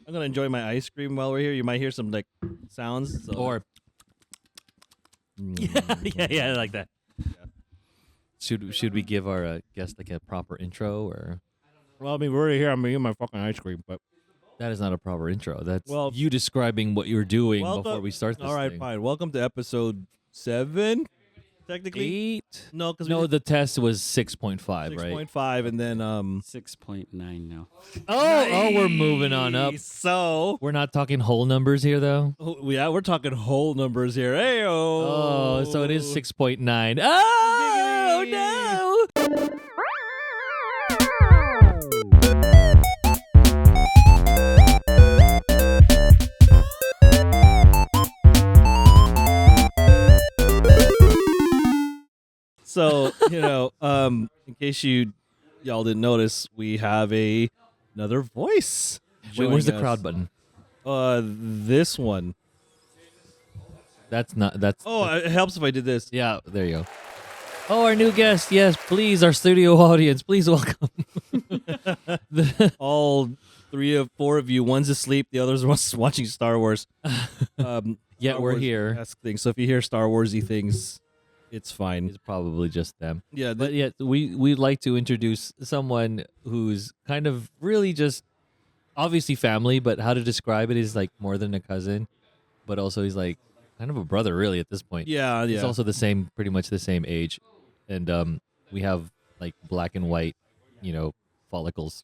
I'm gonna enjoy my ice cream while we're here. You might hear some like sounds. So. Or yeah, like that. Yeah. Should we give our guest like a proper intro, or Well, I mean, we're already here. I'm eating my fucking ice cream, but that is not a proper intro? That's Well- you describing what you're doing Welcome- before we start this all right, thing. fine. Welcome to episode 7. Technically, 8? no, because No, the test was 6.5, right? 6.5, and then 6.9 now. Oh, we're moving on up. So, We're not talking whole numbers here, though. yeah, we're talking whole numbers here. Hey, Oh, so it is 6.9. Oh no! So, in case y'all didn't notice, we have another voice. Wait, where's the joining crowd us. button? This one. That's not. That's. Oh, it helps if I did this. Yeah, there you go. Oh, our new guest. Yes, please, our studio audience. Please welcome. All 4 of you. One's asleep. The other's watching Star Wars. Yeah, Star we're Wars here. esque things. So if you hear Star Warsy things, it's fine. It's probably just them. Yeah, But yeah, we'd like to introduce someone who's kind of really just obviously family, but how to describe it is like more than a cousin, but also he's like kind of a brother really at this point. yeah. He's also pretty much the same age. And we have like black and white, follicles.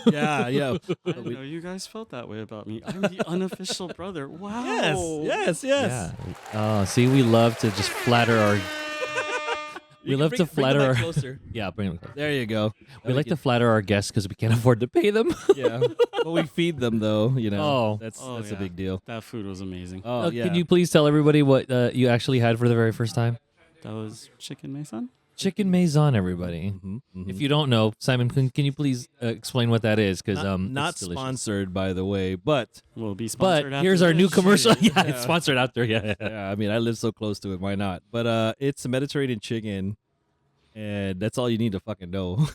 yeah. I didn't know you guys felt that way about me. I'm the unofficial brother. Wow. Yes. Yeah. Oh, see, we love to just flatter our. We love to flatter our. closer. Yeah, bring them close. There you go. We like to flatter our guests because we can't afford to pay them. Yeah. But we feed them though. Oh. That's Oh, a yeah. big deal. That food was amazing. Oh yeah. Can you please tell everybody what you actually had for the very first time? That was chicken mason. Chicken maison, everybody. If you don't know, Simon, can you please explain what that is? Because not it's delicious. sponsored, by the way, but Will be But sponsored after here's our new this. commercial. Yeah, Yeah. it's sponsored after. Yeah. yeah, I mean, I live so close to it. Why not? But it's a Mediterranean chicken, and that's all you need to fucking know.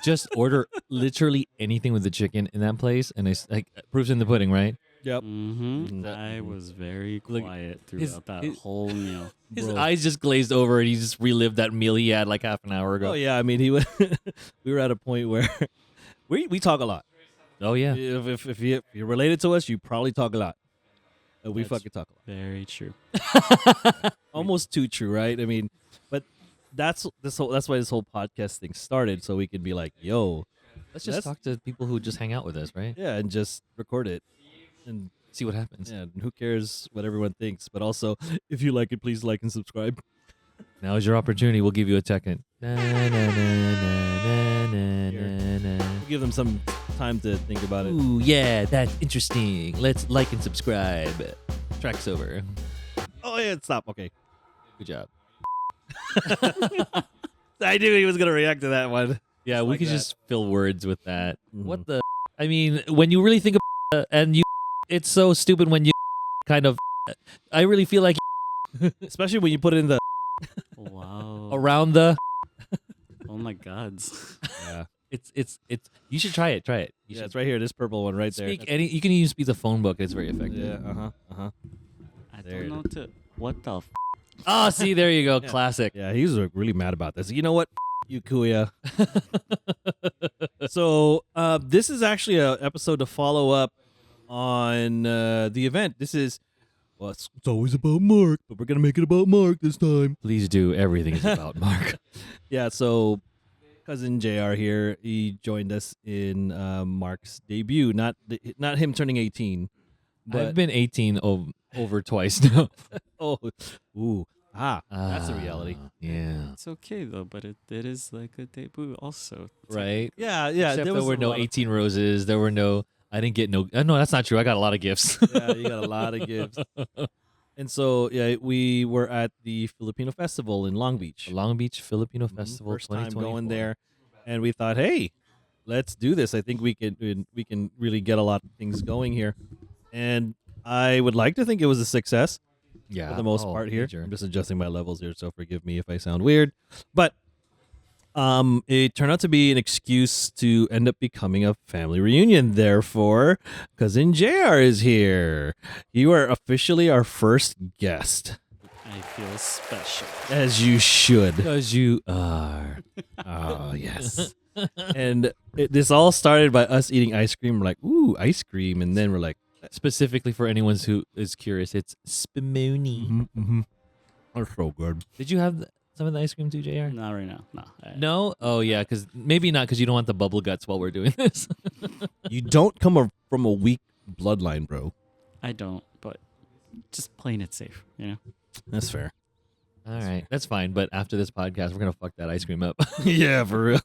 Just order literally anything with the chicken in that place, and it's like proof's in the pudding, right? Yep. Mm-hmm. That- I was very Look, quiet his- throughout that his- whole meal. His Bro. eyes just glazed over, and he just relived that meal he had like half an hour ago. Oh yeah, I mean, we were at a point where we talk a lot. Oh yeah. If you're related to us, you probably talk a lot. We That's- fucking talk a lot. Very true. Almost too true, right? I mean, but that's why this whole podcast thing started, so we could be like, yo, Let's just talk to people who just hang out with us, right? yeah, and just record it, and See what happens. yeah, and who cares what everyone thinks? But also, if you like it, please like and subscribe. Now is your opportunity. We'll give you a second. Na, na, na, na, na, na, na. Give them some time to think about it. Ooh, yeah, that's interesting. Let's like and subscribe. Track's over. Oh yeah, stop. Okay, Good job. I knew he was gonna react to that one. Yeah, we like could that. just fill words with that. Mhm. What the? I mean, when you really think about and you, it's so stupid when you kind of. I really feel like Especially when you put it in the. Wow. around the. Oh my gods. Yeah, It's. You should try it. Try it. You yeah, should it's right here. This purple one right there. speak any. You can even speak the phone book. It's very effective. Yeah. I There don't it know what the Oh, see, there you go. Yeah. Classic. Yeah, he was really mad about this. You know what? You Kuya. So this is actually an episode to follow up on the event. This is, well, it's always about Mark, but we're going to make it about Mark this time. Please do. Everything is about Mark. Yeah, so cousin JR here, he joined us in Mark's debut. Not him turning 18. But, I've been 18 over twice now. oh, ooh, that's the reality. Yeah. It's okay though, but it is like a debut also. Right? Yeah. Except there were a no lot of- 18 roses. There were no. I didn't get no. No, that's not true. I got a lot of gifts. Yeah, you got a lot of gifts. And so, yeah, we were at the Filipino Festival in Long Beach. Long Beach Filipino Mhm, Festival. First time 2024. going there, and we thought, hey, let's do this. I think we can really get a lot of things going here, and I would like to think it was a success Yeah. for the most Oh, part here. major. I'm just adjusting my levels here, so forgive me if I sound weird. But It turned out to be an excuse to end up becoming a family reunion. Therefore, cousin JR is here. You are officially our first guest, I feel special. as you should. Because you are. Oh yes. And this all started by us eating ice cream. We're like, ooh, ice cream, and then we're like, Specifically for anyone who is curious, it's spumoni. That's so good. Did you have some of the ice cream too, JR? Not right now. No. No? Oh, yeah, because maybe not because you don't want the bubble guts while we're doing this. You don't come from a weak bloodline, bro. I don't, but just playing it safe, you know? That's fair. All right, that's fine. But after this podcast, we're going to fuck that ice cream up. Yeah, for real.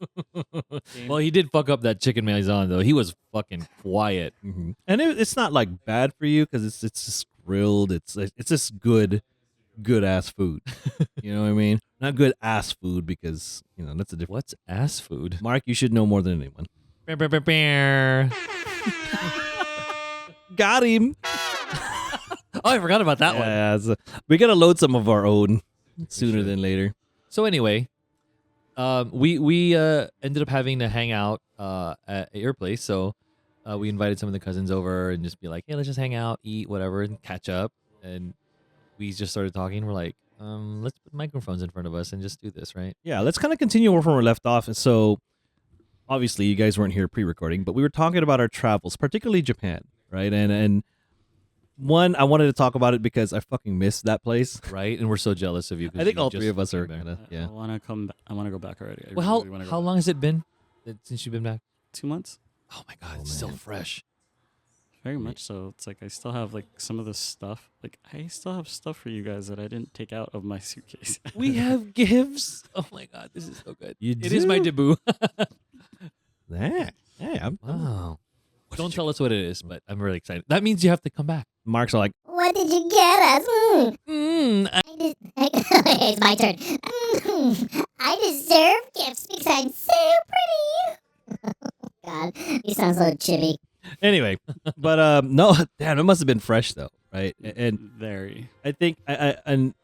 Well, he did fuck up that chicken maison, though. He was fucking quiet. And it's not like bad for you because it's just grilled. It's just good ass food. You know what I mean? Not good ass food because that's a different. What's ass food? Mark, you should know more than anyone. Got him. Oh, I forgot about that one. Yeah, so we gotta load some of our own sooner than later. So anyway, we ended up having to hang out at your place. So we invited some of the cousins over and just be like, hey, let's just hang out, eat, whatever, and catch up. And we just started talking. We're like, let's put microphones in front of us and just do this, right? Yeah, let's kind of continue where we left off. And so, obviously, you guys weren't here pre-recording, but we were talking about our travels, particularly Japan, right? And one, I wanted to talk about it because I fucking missed that place. Right? And we're so jealous of you. 'cause I think you all just three of us are came back. kind of, yeah. I want to come back. I want to go back already. I Well, really wanna go how back. long has it been since you've been back? 2 months? Oh my God, Oh, it's still man. fresh. Very much so. It's like I still have like some of the stuff. Like I still have stuff for you guys that I didn't take out of my suitcase. We have gifts. Oh my God, this is so good. You It is my do? debut. Yeah. Hey, Wow. Don't tell us what it is, but I'm really excited. That means you have to come back. Mark's like, What did you get us? It's my turn. I deserve gifts because I'm so pretty. God, you sound so chibi. anyway, but no, damn, it must have been fresh though, right? And Very. I think and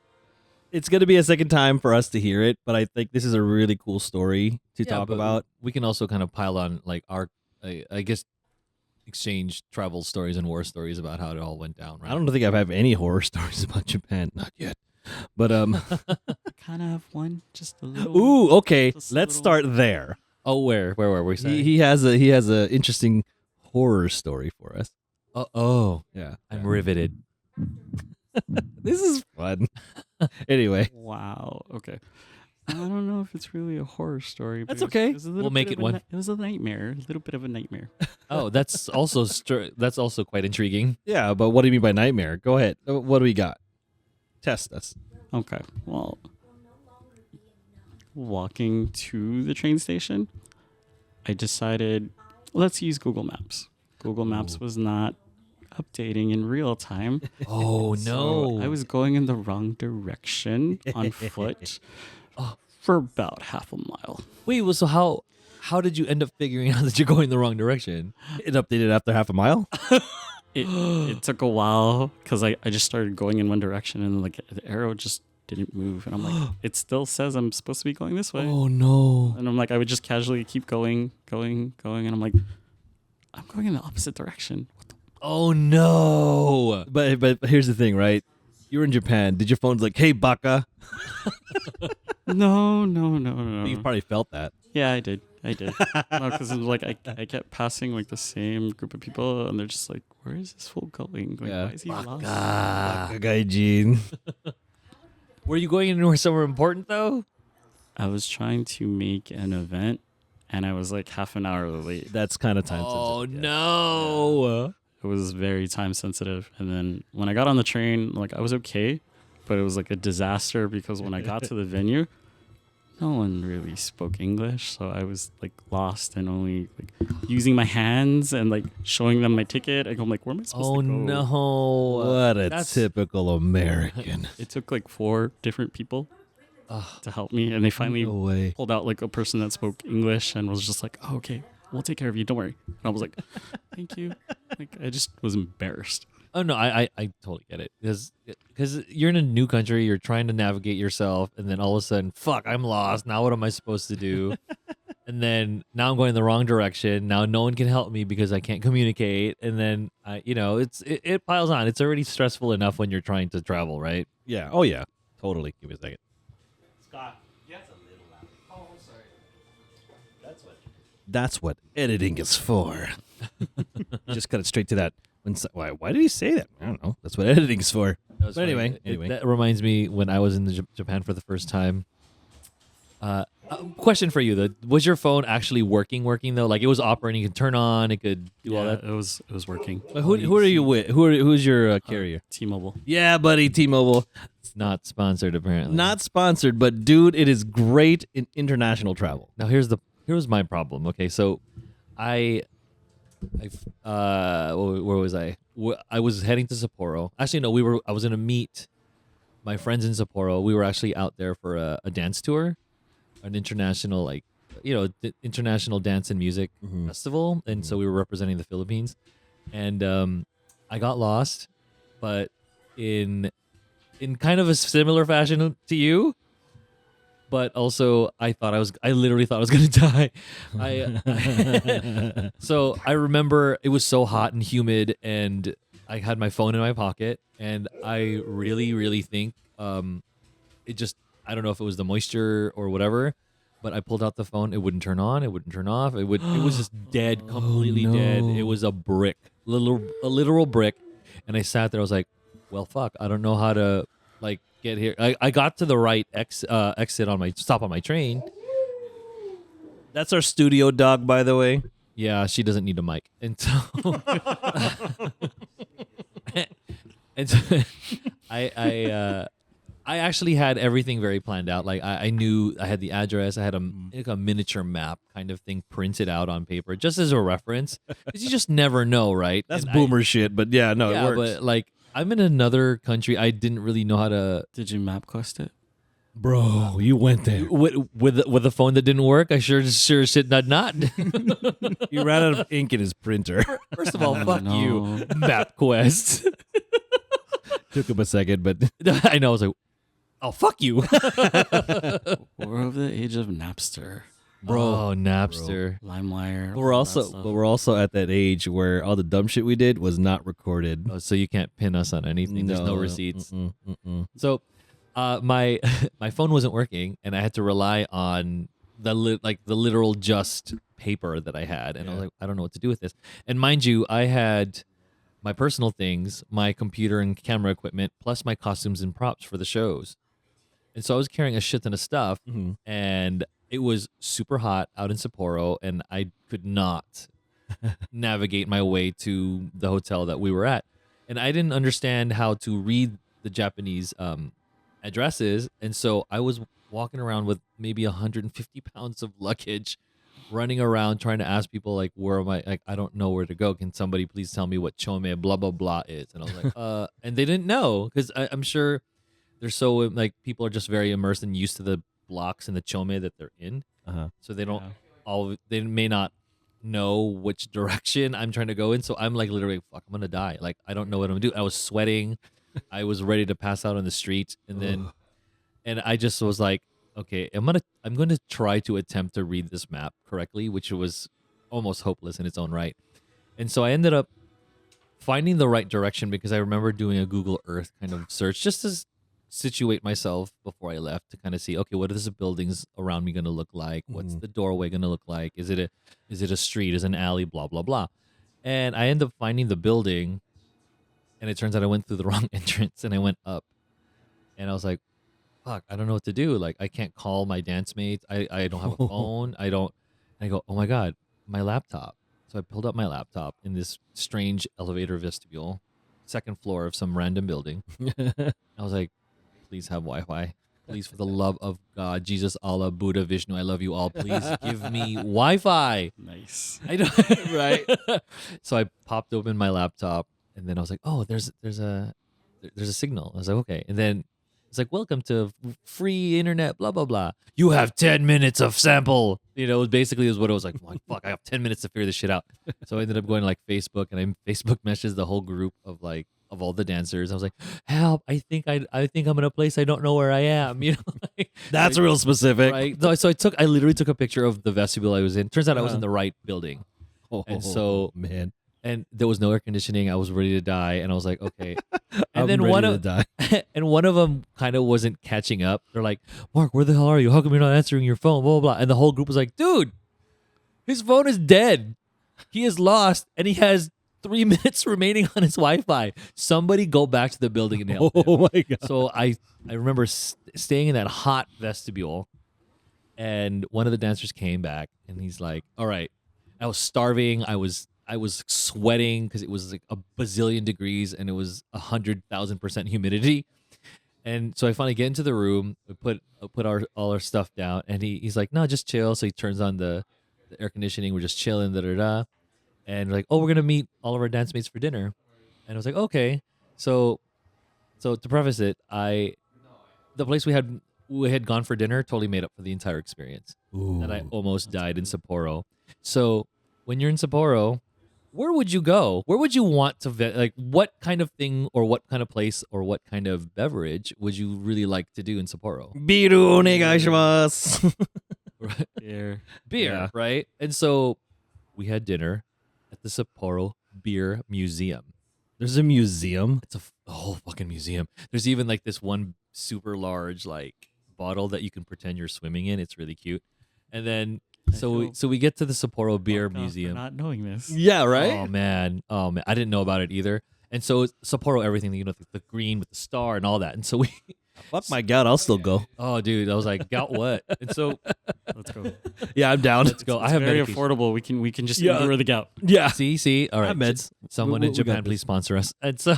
it's gonna be a second time for us to hear it, but I think this is a really cool story to Yeah, talk but about. We can also kind of pile on like our, I guess, exchange travel stories and war stories about how it all went down. Right? I don't think I have any horror stories about Japan, not yet. But I kind of have one, just a little. ooh, okay, Just a let's little- start there. Oh, where were we? Sorry. He has a interesting horror story for us. Oh, Yeah, I'm riveted. This is fun. Anyway, Wow. Okay. I don't know if it's really a horror story. But That's okay. It was a little We'll make bit it of a one. ni- It was a nightmare. A little bit of a nightmare. Oh, that's also that's also quite intriguing. yeah, but what do you mean by nightmare? Go ahead. What do we got? Test us. Okay. Well, walking to the train station, I decided let's use Google Maps. Google Maps was not updating in real time. Oh So no! I was going in the wrong direction on foot for about half a mile. Wait. Well, so how did you end up figuring out that you're going the wrong direction? It updated after half a mile. It took a while because I just started going in one direction and like the arrow just didn't move. And I'm like, it still says I'm supposed to be going this way. Oh no! And I'm like, I would just casually keep going. And I'm like, I'm going in the opposite direction. Oh no! But here's the thing, right? You were in Japan. Did your phone's like, "Hey, Baka"? No. You probably felt that. Yeah, I did. No, because like I kept passing like the same group of people, and they're just like, "Where is this fool going? Like, Yeah. why is he lost?" Baka gaijin. Were you going anywhere somewhere important though? I was trying to make an event, and I was like half an hour late. That's kind of time Oh sensitive. no! It was very time sensitive. And then when I got on the train, like I was okay, but it was like a disaster because when I got to the venue, no one really spoke English. So I was like lost and only like using my hands and like showing them my ticket. I'm like, where am I supposed Oh to go? no! What a That's- typical American. It took like 4 different people to help me. And they finally No way. pulled out like a person that spoke English and was just like, oh, okay, we'll take care of you. Don't worry. And I was like, thank you. Like I just was embarrassed. Oh no, I totally get it because you're in a new country, you're trying to navigate yourself, and then all of a sudden, fuck, I'm lost. Now what am I supposed to do? And then now I'm going the wrong direction. Now no one can help me because I can't communicate. And then it piles on. It's already stressful enough when you're trying to travel, right? Yeah. Oh yeah. Totally. Give me a second. Scott, that's a little loud. Oh, sorry. That's what editing is for. Just cut it straight to that. Why did he say that? I don't know. That's what editing's for. That was But funny. anyway. That reminds me when I was in Japan for the first time. Question for you though: was your phone actually working though? Like it was operating, you could turn on, it could do all that. It was working. But who are you with? Who's your carrier? T-Mobile. Yeah, buddy, T-Mobile. It's not sponsored apparently. Not sponsored, but dude, it is great in international travel. Now here's my problem. Okay, so where was I? I was heading to Sapporo. Actually, no, I was gonna meet my friends in Sapporo. We were actually out there for a dance tour, an international international dance and music festival, and so we were representing the Philippines, and I got lost, but in kind of a similar fashion to you. But also, I literally thought I was gonna die. So I remember it was so hot and humid, and I had my phone in my pocket, and I really, really think it just, I don't know if it was the moisture or whatever, but I pulled out the phone. It wouldn't turn on. It wouldn't turn off. It was just dead, completely dead. It was a brick, a literal brick, and I sat there. I was like, well, fuck. I don't know how to get here. I got to the right exit on my stop on my train. That's our studio dog, by the way. Yeah, she doesn't need a mic, and so and so I actually had everything very planned out. Like I knew I had the address. I had a miniature map kind of thing printed out on paper, just as a reference, because you just never know, right? That's And boomer shit, but yeah, no, it works. But like I'm in another country. I didn't really know how to. Did you MapQuest it? Bro, you went there. With a phone that didn't work. I sure shit not. You ran out of ink in his printer. First of all, fuck no. you, MapQuest. Took him a second, but I know. I was like, oh, fuck you. We're of the age of Napster, Bro, Napster. LimeWire. we're all that stuff. we're also at that age where all the dumb shit we did was not recorded. Oh, so you can't pin us on anything. There's no receipts. So, my phone wasn't working, and I had to rely on the literal just paper that I had, and I was like, I don't know what to do with this. And mind you, I had my personal things, my computer and camera equipment, plus my costumes and props for the shows. And so I was carrying a shit ton of stuff, and it was super hot out in Sapporo, and I could not navigate my way to the hotel that we were at. And I didn't understand how to read the Japanese addresses, and so I was walking around with maybe 150 pounds of luggage, running around trying to ask people like, where am I? Like, I don't know where to go. Can somebody please tell me what chome blah blah blah is? And I was like, and they didn't know, because I'm sure they're so like, people are just very immersed and used to the blocks and the chome that they're in, so they don't they may not know which direction I'm trying to go in. So I'm like, literally, fuck, I'm gonna die. Like, I don't know what I'm gonna do. I was sweating. I was ready to pass out on the street, and then and I just was like, okay, I'm gonna try to attempt to read this map correctly, which was almost hopeless in its own right. And so I ended up finding the right direction, because I remember doing a Google Earth kind of search just to situate myself before I left, to kind of see, okay, what are the buildings around me going to look like? What's the doorway going to look like? Is it a street? Is it an alley? Blah, blah, blah. And I ended up finding the building, and it turns out I went through the wrong entrance, and I went up, and I was like, fuck, I don't know what to do. Like, I can't call my dance mates. I don't have a phone. I go, oh my God, my laptop. So I pulled up my laptop in this strange elevator vestibule, second floor of some random building. I was like, please have Wi-Fi. Please, for the love of God, Jesus, Allah, Buddha, Vishnu, I love you all. Please give me Wi-Fi. Nice. I know, right? So I popped open my laptop, and then I was like, oh, there's a signal. I was like, okay. And then It's like, welcome to free internet, blah blah blah. You have 10 minutes of sample. You know, basically is what it was like. I'm like, fuck, I have 10 minutes to figure this shit out. So I ended up going to like Facebook, and I Facebook messaged the whole group of like of all the dancers. I was like, help! I think I'm in a place I don't know where I am. You know, like, That's real specific. right. So I literally took a picture of the vestibule I was in. Turns out I was in the right building. Oh, And so- man, And there was no air conditioning. I was ready to die, and I was like, okay. And I'm then ready one to of die. and one of them kind of wasn't catching up. They're like, Mark, where the hell are you? How come you're not answering your phone? Blah blah blah. And the whole group was like, dude, his phone is dead. He is lost, and he has 3 minutes remaining on his Wi-Fi. Somebody go back to the building and help him. Oh my god. So I remember staying in that hot vestibule, and one of the dancers came back, and he's like, all right, I was starving. I was sweating because it was like a bazillion degrees, and it was 100,000% humidity. And so I finally get into the room. We put all our stuff down, and he's like, no, just chill. So he turns on the air conditioning. We're just chilling, da da da. And we're like, oh, we're gonna meet all of our dance mates for dinner. And I was like, okay. So to preface it, the place we had gone for dinner totally made up for the entire experience. And I almost died in Sapporo. So when you're in Sapporo, where would you go? Where would you want to like? What kind of thing, or what kind of place, or what kind of beverage would you really like to do in Sapporo? Biru onegaishimasu. Beer. Beer, Yeah. right? And so we had dinner at the Sapporo Beer Museum. There's a museum. It's a whole fucking museum. There's even like this one super large like bottle that you can pretend you're swimming in. It's really cute. And then so we get to the Sapporo Beer Fuck off for Museum. not knowing this. Yeah, Oh man, I didn't know about it either. And so Sapporo, everything, you know, the green with the star and all that. And so we, Fuck my god, I'll still go. oh dude, I was like, got what? And so Let's go. Yeah, I'm down. let's go. I It's have very medication. affordable. We can just Yeah. endure the gout. Yeah. See, all right, have meds. Someone We in got Japan, this. please sponsor us. And so,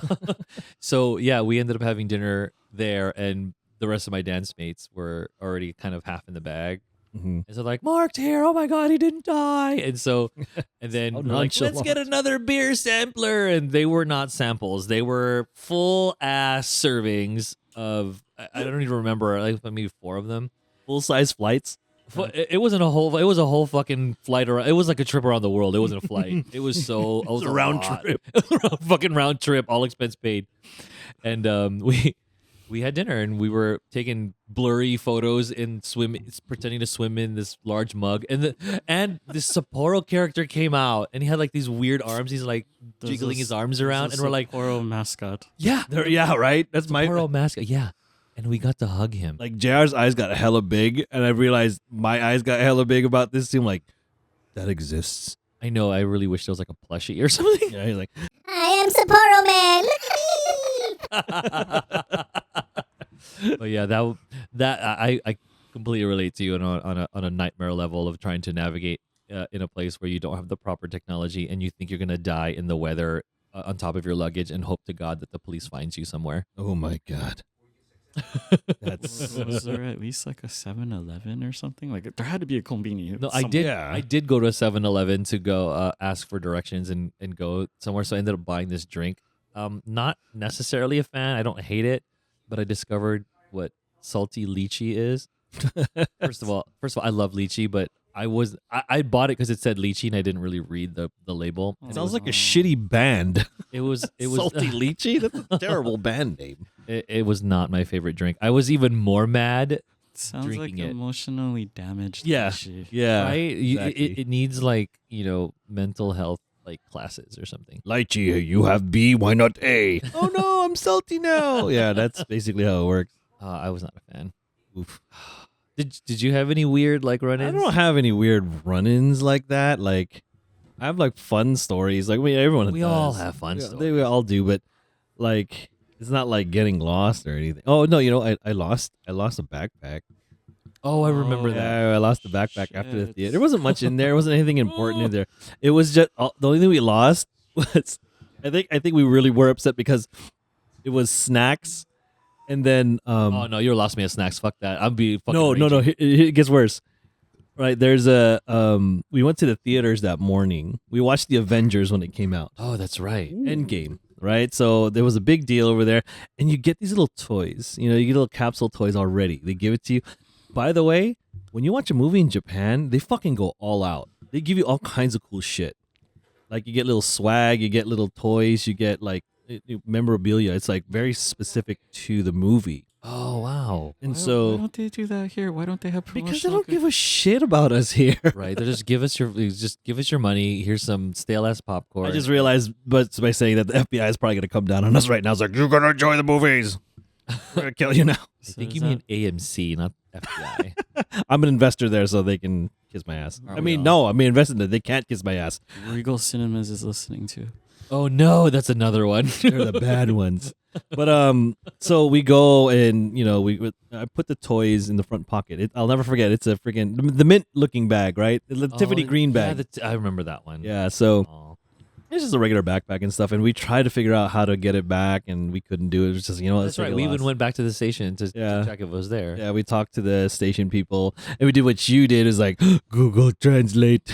so yeah, we ended up having dinner there, and the rest of my dance mates were already kind of half in the bag. Mhm. And so like, Mark's here. Oh my god, he didn't die. And so, and then So we're like, let's get nonchalant. another beer sampler. And they were not samples; they were full ass servings of. I don't even remember, like maybe 4 of them. Full size flights. It wasn't a whole. It was a whole fucking flight around. It was like a trip around the world. It wasn't a flight. It was so. It was a round trip. Fucking round trip, all expense paid. And we had dinner, and we were taking blurry photos and pretending to swim in this large mug. And this Sapporo character came out, and he had like these weird arms. He's like jiggling his arms around, and we're like, Sapporo mascot. yeah, Yeah, right? That's my Sapporo mascot, yeah. And we got to hug him. like JR's eyes got hella big, and I realized my eyes got hella big about this. Seem like that exists. I know. I really wish there was like a plushie or something. Yeah, he's like, I am Sapporo Man. Look at me. But yeah, I completely relate to you on a nightmare level of trying to navigate in a place where you don't have the proper technology, and you think you're gonna die in the weather on top of your luggage, and hope to God that the police finds you somewhere. oh my god. That's Was there at least like a 7-Eleven or something? Like there had to be a combini. No, I somewhere. did. Yeah. I did go to a 7-Eleven to go ask for directions and go somewhere. So I ended up buying this drink. Not necessarily a fan. I don't hate it, but I discovered what salty lychee is. First of all, I love lychee, but I bought it because it said lychee, and I didn't really read the label. Oh, it sounds like a shitty band. It was Salty Lychee? That's a terrible band name. it was not my favorite drink. I was even more mad. Sounds like drinking it. emotionally damaged. Yeah. lychee. Yeah. Right? exactly. It needs like mental health like classes or something. Lychee, you have B, why not A? Oh no, I'm salty now. Yeah, that's basically how it works. I was not a fan. Oof. Did you have any weird like I run-ins? don't have any weird run-ins like that. Like, I have like fun stories. Like, everyone We does. all have fun Yeah, stories. we all do, but like, it's not like getting lost or anything. Oh no, I lost a backpack. Oh, I remember Oh, that. Yeah, I lost the backpack after the Shit. theater. There wasn't much in there. There wasn't anything important in there. It was just the only thing we lost was I think we really were upset because it was snacks, and then Oh no, you lost me at snacks. Fuck that. I'll be fucking no. raging. It gets worse. Right, there's a we went to the theaters that morning. We watched the Avengers when it came out. Oh, that's right. Endgame, right? So there was a big deal over there, and you get these little toys. You get little capsule toys already. They give it to you. By the way, when you watch a movie in Japan, they fucking go all out. They give you all kinds of cool shit. Like you get little swag, you get little toys, you get like memorabilia. It's like very specific to the movie. Oh wow! And Why so don't they do that here? Why don't they have promotional? because they don't give a shit about us here. Right, they just give us your money. Here's some stale ass popcorn. I just realized, but by saying that the FBI is probably going to come down on us right now. It's like, you're going to enjoy the movies. We're going to kill you now. I think you mean AMC, not FBI. I'm an investor there, so they can kiss my ass. Are I we mean, all? no, I'm an investor there. They can't kiss my ass. Regal Cinemas is listening to. Oh no, that's another one. They're the bad ones. But so we go and I put the toys in the front pocket. I'll never forget. It's a freaking the mint looking bag, right? The Tiffany green bag. Yeah, I remember that one. Yeah, so Aw. it's just a regular backpack and stuff. And we tried to figure out how to get it back, and we couldn't do it. It was just let's That's take right. a We even loss. went back to the station to Yeah. check if it was there. Yeah, we talked to the station people, and we did what you did. Is like Google Translate,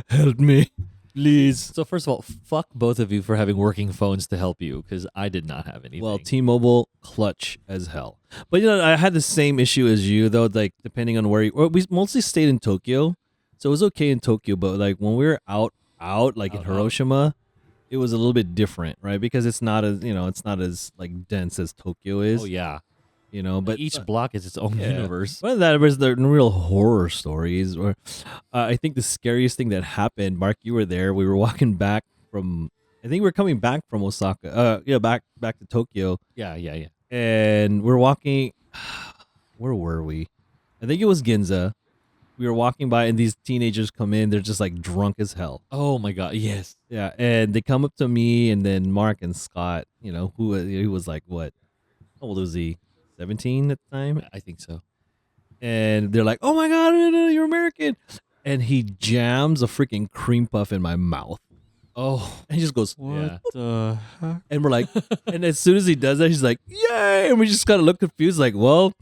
help me, please. So first of all, fuck both of you for having working phones to help you, because I did not have anything. Well, T-Mobile clutch as hell. But I had the same issue as you though. Like depending on where we mostly stayed in Tokyo, so it was okay in Tokyo. But like when we were out like in Out. Hiroshima, it was a little bit different, right? Because it's not as it's not as like dense as Tokyo is. oh yeah, But each block is its own yeah. universe. One of that was the real horror stories. Or I think the scariest thing that happened, Mark, you were there. We were walking back from, I think we were coming back from Osaka. Back to Tokyo, Yeah. and we're walking. Where were we? I think it was Ginza. We were walking by, and these teenagers come in. They're just like drunk as hell. Oh my god, yes. Yeah, and they come up to me, and then Mark and Scott. Who was like what? How old was he? 17 at the time. I think so. And they're like, "Oh my god, you're American!" And he jams a freaking cream puff in my mouth, Oh, and he just goes, What Yeah. the heck? and we're like, and as soon as he does that, he's like, "Yay!" And we just kind of look confused, like, well,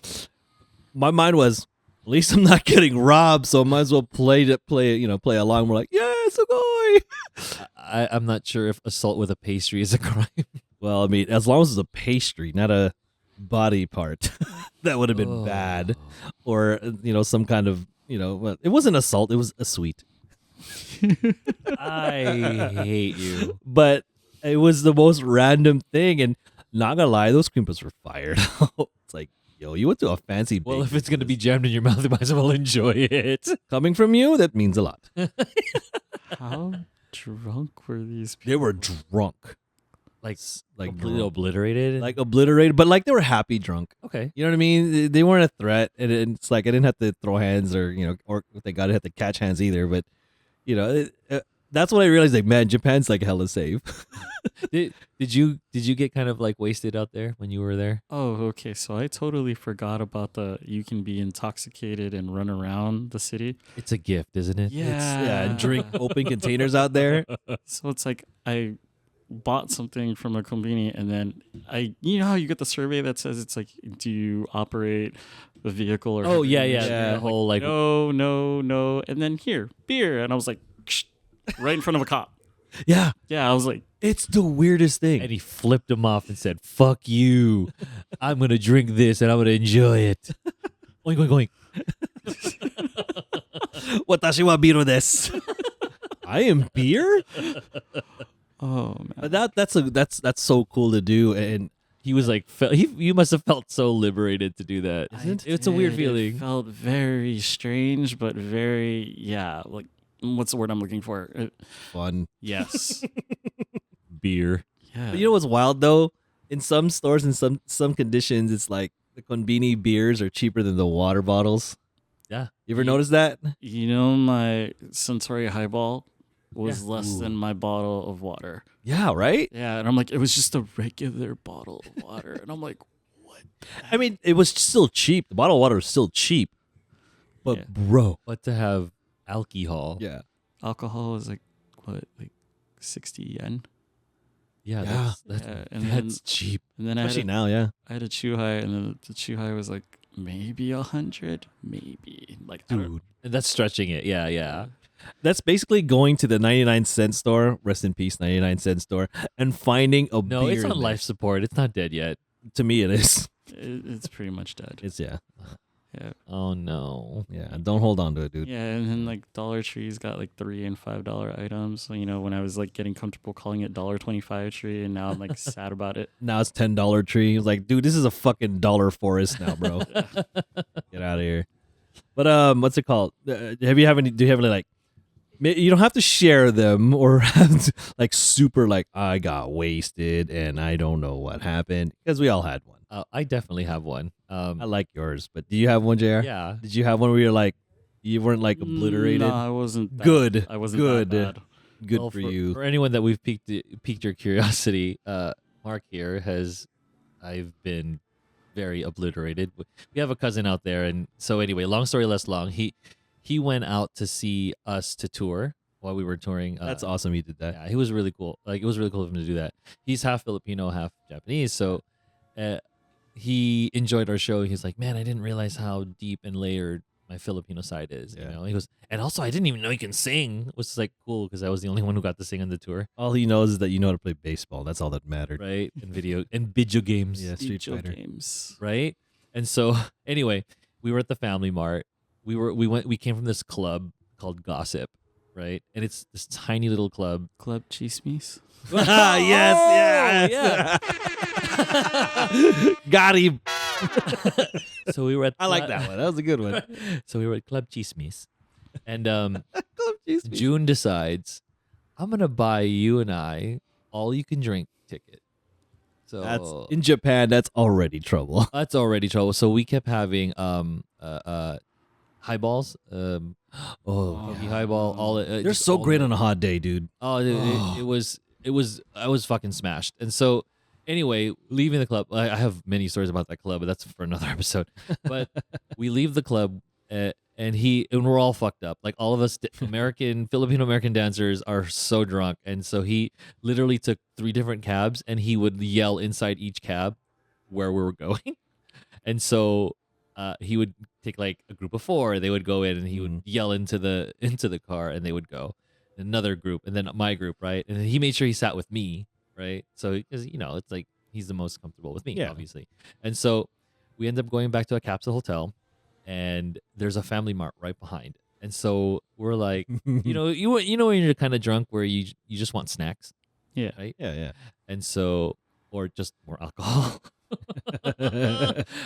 my mind was, at least I'm not getting robbed, so I might as well play along. We're like, "Yes, okay." I'm not sure if assault with a pastry is a crime. Well, I mean, as long as it's a pastry, not a body part, that would have been bad, or some kind of well, it wasn't assault, it was a sweet. I hate you. But it was the most random thing, and not gonna lie, those cream puffs were fired. It's like, yo, you went to a fancy. Well, if bakery. it's gonna be jammed in your mouth, you might as well enjoy it. Coming from you, that means a lot. How drunk were these people? They were drunk, Like drunk. completely obliterated. Like obliterated, but like they were happy drunk. okay. You know what I mean? They weren't a threat, and it's like I didn't have to throw hands or or thank God I didn't have to catch hands either. But that's when I realized, like, man, Japan's like hella safe. Did you get kind of like wasted out there when you were there? Oh, okay. So I totally forgot about you can be intoxicated and run around the city. It's a gift, isn't it? And drink open containers out there. So it's like I bought something from a convenience, and then you know how you get the survey that says it's like, do you operate a vehicle or? Oh yeah. Yeah. The whole like No, and then here beer, and I was like, right in front of a cop. Yeah, Yeah, I was like, it's the weirdest thing. and he flipped him off and said, "Fuck you! I'm gonna drink this and I'm gonna enjoy it." Oink oink oink. Watashi wa biru desu. I am beer. oh man. But that's so cool to do, and He was like, you must have felt so liberated to do that. It's a weird It feeling. felt very strange, but very like, what's the word I'm looking for? fun. Yes. Beer. Yeah. But you know what's wild though? In some stores, in some conditions, it's like the konbini beers are cheaper than the water bottles. Yeah. You ever notice that? You know, my Suntory highball was Yeah. less Ooh. than my bottle of water. Yeah, right. Yeah, and I'm like, it was just a regular bottle of water, and I'm like, I mean, it was still cheap. The bottle of water was still cheap, but Yeah. bro, But to have alcohol. yeah, alcohol is like what, like 60 yen, Yeah. Yeah. That's cheap. and then especially now, yeah. I had a Chuhai, and then the Chuhai was like maybe 100, maybe like I don't- Dude. And that's stretching it. Yeah. That's basically going to the 99-cent store, rest in peace, 99-cent store, and finding a No, beer. it's on in there. life support. It's not dead yet. To me, it is. It's pretty much dead. It's yeah. Yeah. Oh no. Yeah, don't hold on to it, dude. Yeah, and then like Dollar Tree's got like $3 and $5 items. So, when I was like getting comfortable calling it $1.25 tree, and now I'm like sad about it. Now it's $10 tree. He was like, dude, this is a fucking dollar forest now, bro. Get out of here. But what's it called? Do you have any like? You don't have to share them or have to, like super like I got wasted and I don't know what happened because we all had one. I definitely have one. I like yours, but do you have one, JR? Yeah. Did you have one where you're like you weren't like obliterated? No, I wasn't. Good. I wasn't Good. that bad. Good Well, for you. For anyone that we've piqued your curiosity, Mark here I've been very obliterated. We have a cousin out there, and so anyway, long story less long. He went out to see us to tour while we were touring. That's awesome. You did that. Yeah, he was really cool. Like it was really cool of him to do that. He's half Filipino, half Japanese, so he enjoyed our show. He's like, man, I didn't realize how deep and layered my Filipino side is. Yeah. You know, he goes, and also I didn't even know he can sing, which is like cool because I was the only one who got to sing on the tour, All he knows is that you know how to play baseball. That's all that mattered. right? And video games, Yeah, Street Video Fighter. games. right? And so anyway, we were at the Family Mart. We came from this club called Gossip, right? And it's this tiny little club. Club Chismis. Yes. yeah. Got him. So we were at I like that one. That was a good one. So we were at Club Chismis, and Club Cheese. June decides, I'm gonna buy you and I all you can drink ticket. So That's in Japan. That's already trouble. that's already trouble. So we kept having highballs, Coffee highball. All They're just so all great the- on a hot day, dude. Oh, it was. I was fucking smashed. And so, anyway, leaving the club. I have many stories about that club, but that's for another episode. But we leave the club, and we're all fucked up. Like all of us, Filipino American dancers are so drunk, and so he literally took 3 different cabs, and he would yell inside each cab where we were going, and so. He would take like a group of 4. They would go in, and he would yell into the car, and they would go. Another group, and then my group, right? And he made sure he sat with me, right? So because it's like he's the most comfortable with me, Yeah. obviously. And so we end up going back to a capsule hotel, and there's a Family Mart right behind. And so we're like, you know when you're kind of drunk, where you just want snacks, Yeah. right? Yeah. And so, or just more alcohol.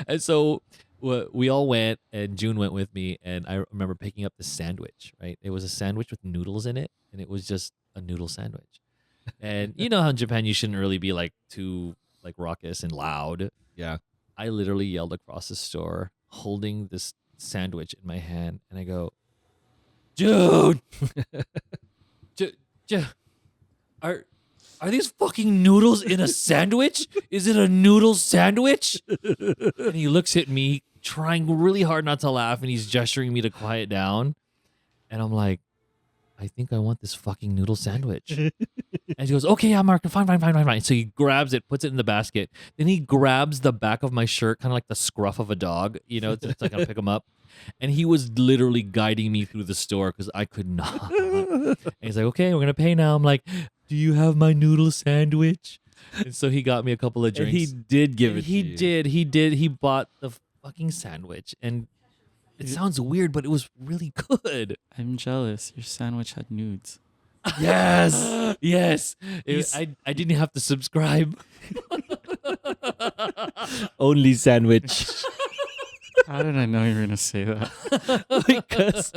And so we all went, and June went with me, and I remember picking up the sandwich, right? It was a sandwich with noodles in it, and it was just a noodle sandwich. And you know how in Japan you shouldn't really be like too like raucous and loud. Yeah. I literally yelled across the store holding this sandwich in my hand, and I go, June, are these fucking noodles in a sandwich? Is it a noodle sandwich? And he looks at me, trying really hard not to laugh, and he's gesturing me to quiet down. And I'm like, I think I want this fucking noodle sandwich. And he goes, okay, yeah, Mark, fine. So he grabs it, puts it in the basket. Then he grabs the back of my shirt, kind of like the scruff of a dog, to kind of pick him up. And he was literally guiding me through the store because I could not. And he's like, okay, we're going to pay now. I'm like, do you have my noodle sandwich? And so he got me a couple of And drinks. he did give it. He to you. did. He bought the fucking sandwich. And it sounds weird, but it was really good. I'm jealous. Your sandwich had nudes. Yes. Yes. He's- I didn't have to subscribe. Only sandwich. How did I know you were gonna say that? Because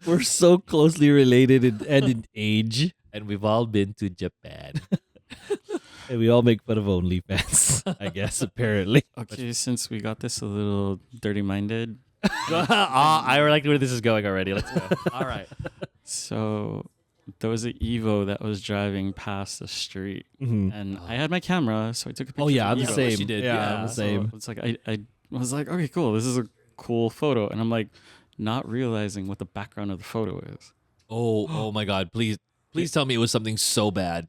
we're so closely related and in age. And we've all been to Japan. And we all make fun of OnlyFans, I guess, apparently. Okay, since we got this a little dirty-minded, I like where this is going already. Let's go. All right. so there was an Evo that was driving past the street, Mhm. and I had my camera, so I took a picture. Oh, yeah, of I'm the the Evo. same. She did, Yeah, yeah. I'm the So same. it's like I was like, okay, cool. This is a cool photo, and I'm like, not realizing what the background of the photo is. Oh my God. Please tell me it was something so bad.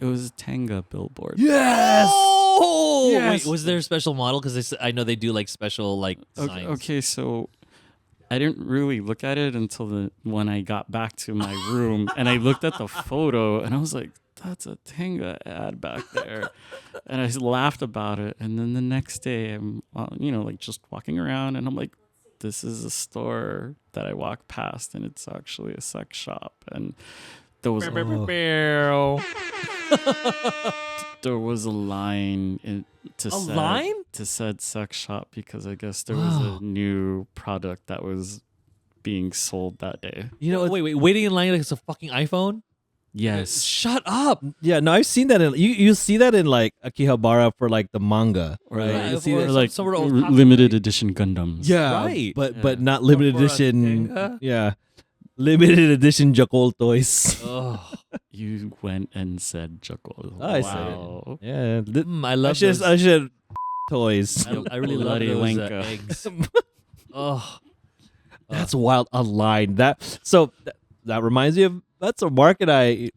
It was a Tanga billboard. Yes! Oh! Yes! Wait, was there a special model? Because I know they do like special like designs. Okay, so I didn't really look at it until when I got back to my room and I looked at the photo and I was like, that's a Tenga ad back there. And I laughed about it. And then the next day I'm, like just walking around and I'm like, this is a store that I walk past and it's actually a sex shop. And there was, there was a line to said sex shop because I guess there was a new product that was being sold that day. You know, wait, waiting in line like it's a fucking iPhone? Yes. Shut up. yeah, no, I've seen that in you see that in like Akihabara for like the manga, right? Yeah, You see or that- Or like some sort of old limited edition Gundams. yeah, Right. but not limited for a edition. Tenga? Yeah, limited edition Jakol toys. Oh, You went and said Jakol. I said it. Wow. Yeah, I love those. I should toys. I really love Bloody those Wanka. eggs. Oh, That's wild. A line that reminds me of that's a market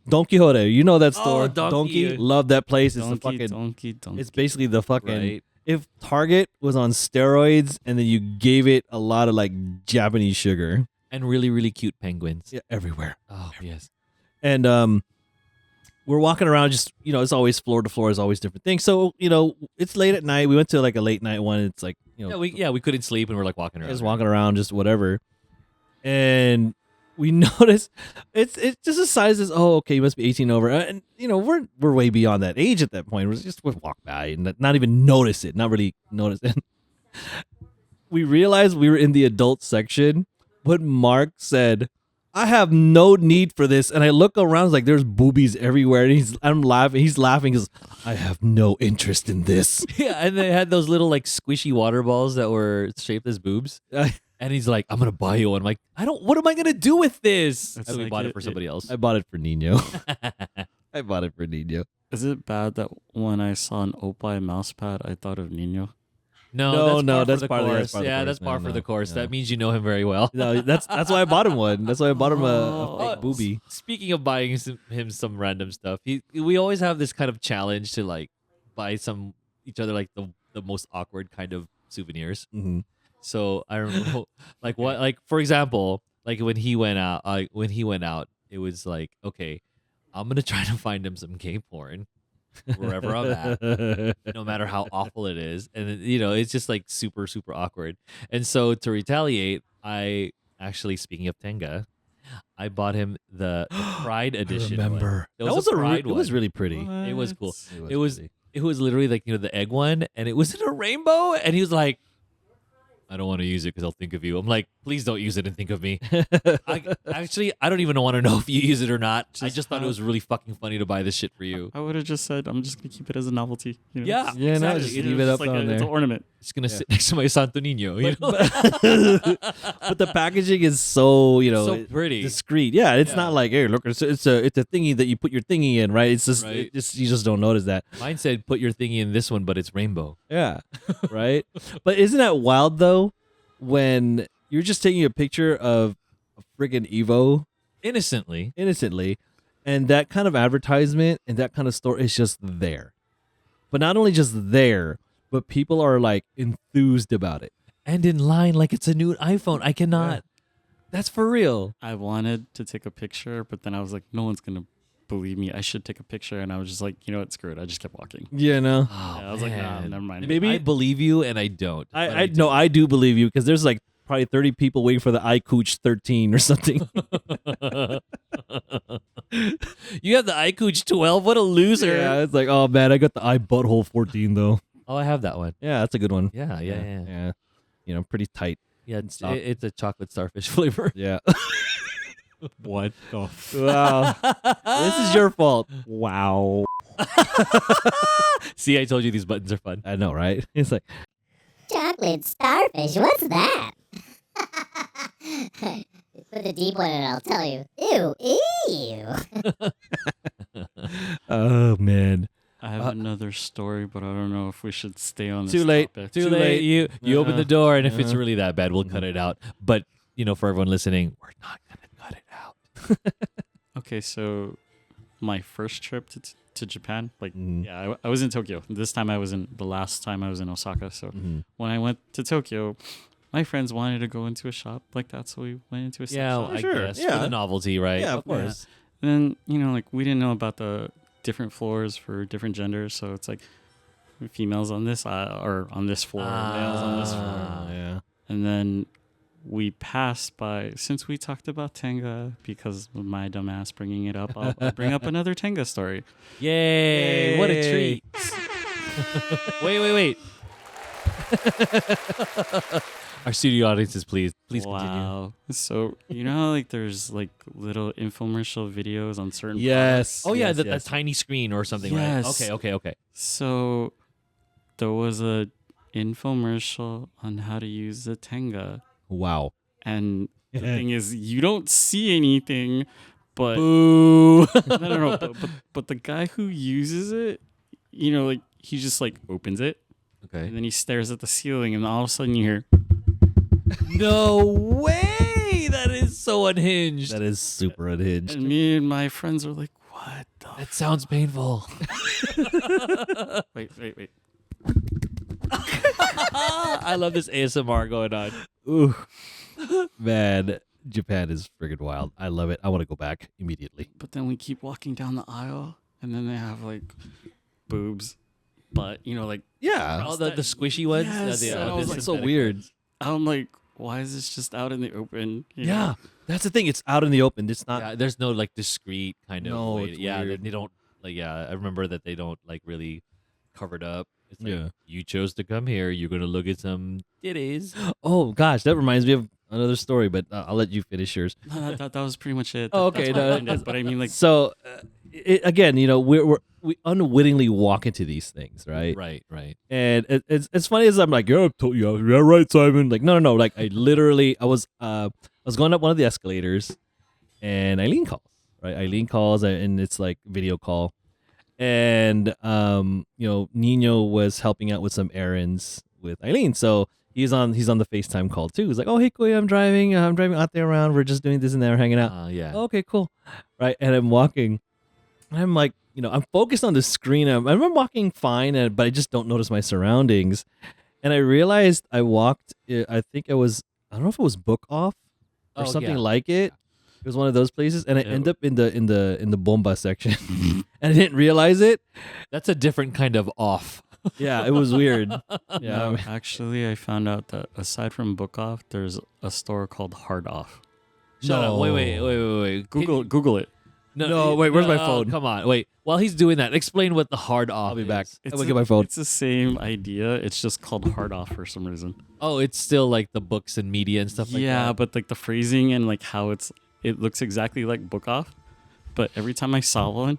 Don Quixote. You know that store, Donkey. Love that place. It's the Donkey, fucking. donkey. It's basically the fucking. right. If Target was on steroids and then you gave it a lot of like Japanese sugar, And really, really cute penguins. yeah, everywhere. Oh, yes. And we're walking around, just it's always floor to floor is always different things. So it's late at night. We went to like a late night one. It's like We couldn't sleep and we're like walking around. just walking around, just whatever. And we noticed it's just a size as okay, you must be 18 over, and we're way beyond that age at that point. We walk by and not even notice it, not really notice it. We realized we were in the adult section, but Mark said, I have no need for this. And I look around, it's like there's boobies everywhere. And I'm laughing. He's laughing because I have no interest in this. Yeah, and they had those little like squishy water balls that were shaped as boobs. And he's like, I'm gonna buy you one. I'm like, what am I gonna do with this? It's And we like bought it for somebody else. I bought it for Nino. I bought it for Nino. Is it bad that when I saw an Opie mouse pad, I thought of Nino? No, that's that's part par of for the the course. course. Yeah, that's par No, for the no, course. no. That means you know him very well. No, that's why I bought him one. That's why I bought him a fake booby. Speaking of buying him some random stuff, we always have this kind of challenge to like buy each other like the most awkward kind of souvenirs. Mm-hmm. So I remember like for example, like when he went out, it was like, okay, I'm gonna try to find him some gay porn wherever I'm at, no matter how awful it is, and it's just like super super awkward. And so to retaliate, I actually, speaking of Tenga, I bought him the Pride edition. Remember It that was a was Pride it was one. really pretty. It was cool. It was pretty. It was literally like the egg one, and it was in a rainbow. And he was like, I don't want to use it because I'll think of you. I'm like, please don't use it and think of me. I don't even want to know if you use it or not. I just thought it was really fucking funny to buy this shit for you. I would have just said, I'm just going to keep it as a novelty. Yeah, Yeah, no, exactly. just It- leave it up like on It's there. an ornament. It's gonna sit next to my Santo Niño. You know? But the packaging is so So pretty. discreet. Yeah, it's Yeah. not like, hey, look, it's a thingy that you put your thingy in, right? It's just, Right. you just don't notice that. Mine said, "Put your thingy in this one, but it's rainbow." Yeah, right. But isn't that wild though? When you're just taking a picture of a friggin' Evo Innocently. innocently, and that kind of advertisement and that kind of store is just there. But not only just there, but people are like enthused about it. And in line like it's a new iPhone. I cannot. That's for real. I wanted to take a picture, but then I was like, no one's going to believe me. I should take a picture. And I was just like, you know what, screw it. I just kept walking. Yeah, no. Oh, Yeah, I was like, nah, man. never mind. Maybe- I believe you and I don't. but I no, I do believe you because there's like probably 30 people waiting for the iCooch 13 or something. You have the iCooch 12. What a loser. Yeah, it's like, oh man, I got the iButthole 14 though. Oh, I have that one. Yeah, that's a good one. Yeah. Yeah, pretty tight. Yeah, it's, Stop. it's a chocolate starfish flavor. Yeah. What the Wow. This is your fault. Wow. See, I told you these buttons are fun. I know, right? It's like, Chocolate starfish, what's that? Put the deep one in, I'll tell you. Ew. oh man. I have another story, but I don't know if we should stay on this Too late. topic. Too late. You open the door, and if it's Uh-huh. really that bad, we'll cut it out. But for everyone listening, we're not gonna cut it out. Okay, so my first trip to Japan, like, Mhm. yeah, I was in Tokyo. This time the last time I was in Osaka. So Mhm. when I went to Tokyo, my friends wanted to go into a shop like that, so we went into a sex Yeah, shop. I Sure, guess yeah. for the novelty, right? Yeah, of course. And then, like, we didn't know about the different floors for different genders, so it's like females on this aisle, or on this floor, males on this floor. Yeah. And then we passed by, since we talked about Tenga, because of my dumbass bringing it up, I'll bring up another Tenga story. Yay! What a Yay. treat. Wait. Our studio audiences, please continue. Wow. So, how, like, there's, like, little infomercial videos on certain Yes. Oh yeah, yes, the yes. tiny screen or something, Yes. right? Okay. So there was a infomercial on how to use the Tenga, Wow. and the thing is, you don't see anything, but Boo. no. But the guy who uses it, like, he just, like, opens it Okay. and then he stares at the ceiling, and all of a sudden you hear, No way! That is so unhinged. That is super unhinged. and me and my friends were like, "What the? That sounds painful. Wait." I love this ASMR going on. Ooh. Man, Japan is friggin' wild. I love it. I want to go back immediately. But then we keep walking down the aisle, and then they have, like, boobs, but like, Yeah. Oh, the squishy ones. Yes, the, and I was the like, so synthetic weird. ones. I'm like, why is this just out in the open? You know? Yeah. That's the thing. It's out in the open. It's not. Yeah, there's no like discreet kind of No, way. it's Yeah, weird. they don't like. Yeah, I remember that they don't like really covered up. It's like, Yeah. you chose to come here. You're gonna look at some titties. Oh, gosh. That reminds me of another story, but I'll let you finish yours. No, that was pretty much it. Oh, That's okay, why I no, find it. But I mean, like, So, again, we unwittingly walk into these things, right? Right. And it's funny as I'm like, yeah, yeah, right, Simon. Like, no. Like, I was going up one of the escalators, and Eileen calls, right? Eileen calls, and it's like video call, and Nino was helping out with some errands with Eileen, so he's on the FaceTime call too. He's like, oh, hey, Kuya, I'm driving out there around. We're just doing this and that, we're hanging out. Yeah. Okay, cool. Right. And I'm walking. And I'm like, I'm focused on the screen. I'm walking fine, but I just don't notice my surroundings. And I realized I walked, I don't know if it was Book Off or Oh, something yeah. like it. It was one of those places. And I Yeah. end up in the bomba section. And I didn't realize it. That's a different kind of off. Yeah, it was weird. Yeah. no, actually, I found out that aside from Book Off, there's a store called Hard Off. Shut up. Wait. Google it. No, wait, where's my oh, phone? Come on. Wait. While he's doing that, explain what the hard off I'll be is. back. It's I'm gonna get my phone. It's the same idea. It's just called Hard Off for some reason. Oh, it's still like the books and media and stuff like Yeah, that. but like the phrasing and like how it looks exactly like Book Off. But every time I saw one,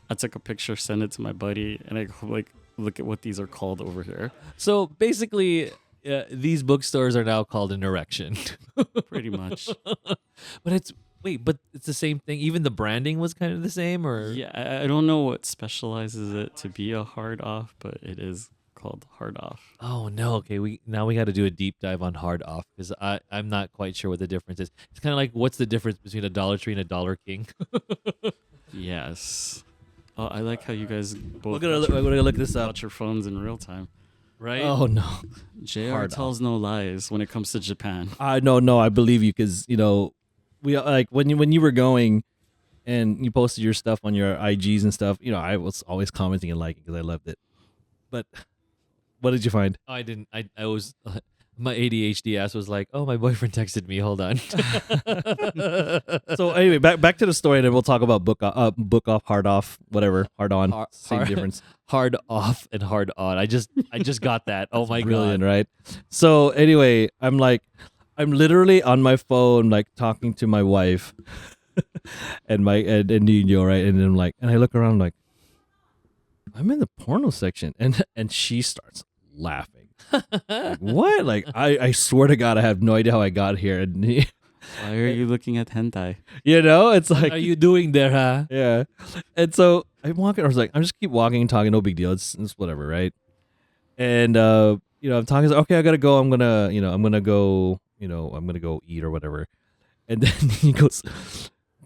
I took a picture, sent it to my buddy, and I go like, look at what these are called over here. So basically, these bookstores are now called an erection. Pretty much. But it's the same thing. Even the branding was kind of the same, or Yeah, I don't know what specializes it to be a hard off, but it is called Hard Off. Oh no. Okay, we got to do a deep dive on hard off because I'm not quite sure what the difference is. It's kind of like what's the difference between a Dollar Tree and a Dollar King? Yes. Oh, I like how you guys both We're gonna look this up. watch your phones in real time. Right? Oh no. JR Hard tells no lies when it comes to Japan. No, I believe you because we like when you were going and you posted your stuff on your IGs and stuff. I was always commenting and liking because I loved it. But what did you find? Oh, I didn't. I was. My ADHD ass was like, "Oh, my boyfriend texted me. Hold on." So anyway, back to the story, and then we'll talk about book off, hard off, whatever, hard on, same difference. Hard off and hard on. I just got that. Oh my Brilliant, god! right? So anyway, I'm literally on my phone, like talking to my wife and Nino, right? And I'm like, and I look around, like, I'm in the porno section, and she starts laughing. Like, what? Like, I swear to God, I have no idea how I got here. And Why are you looking at hentai? it's like, What are you doing there, huh? yeah. And so I'm walking. I was like, I'm just keep walking and talking. No big deal. It's whatever, right? And I'm talking. Like, okay, I gotta go. I'm gonna go. I'm gonna go eat or whatever. And then he goes,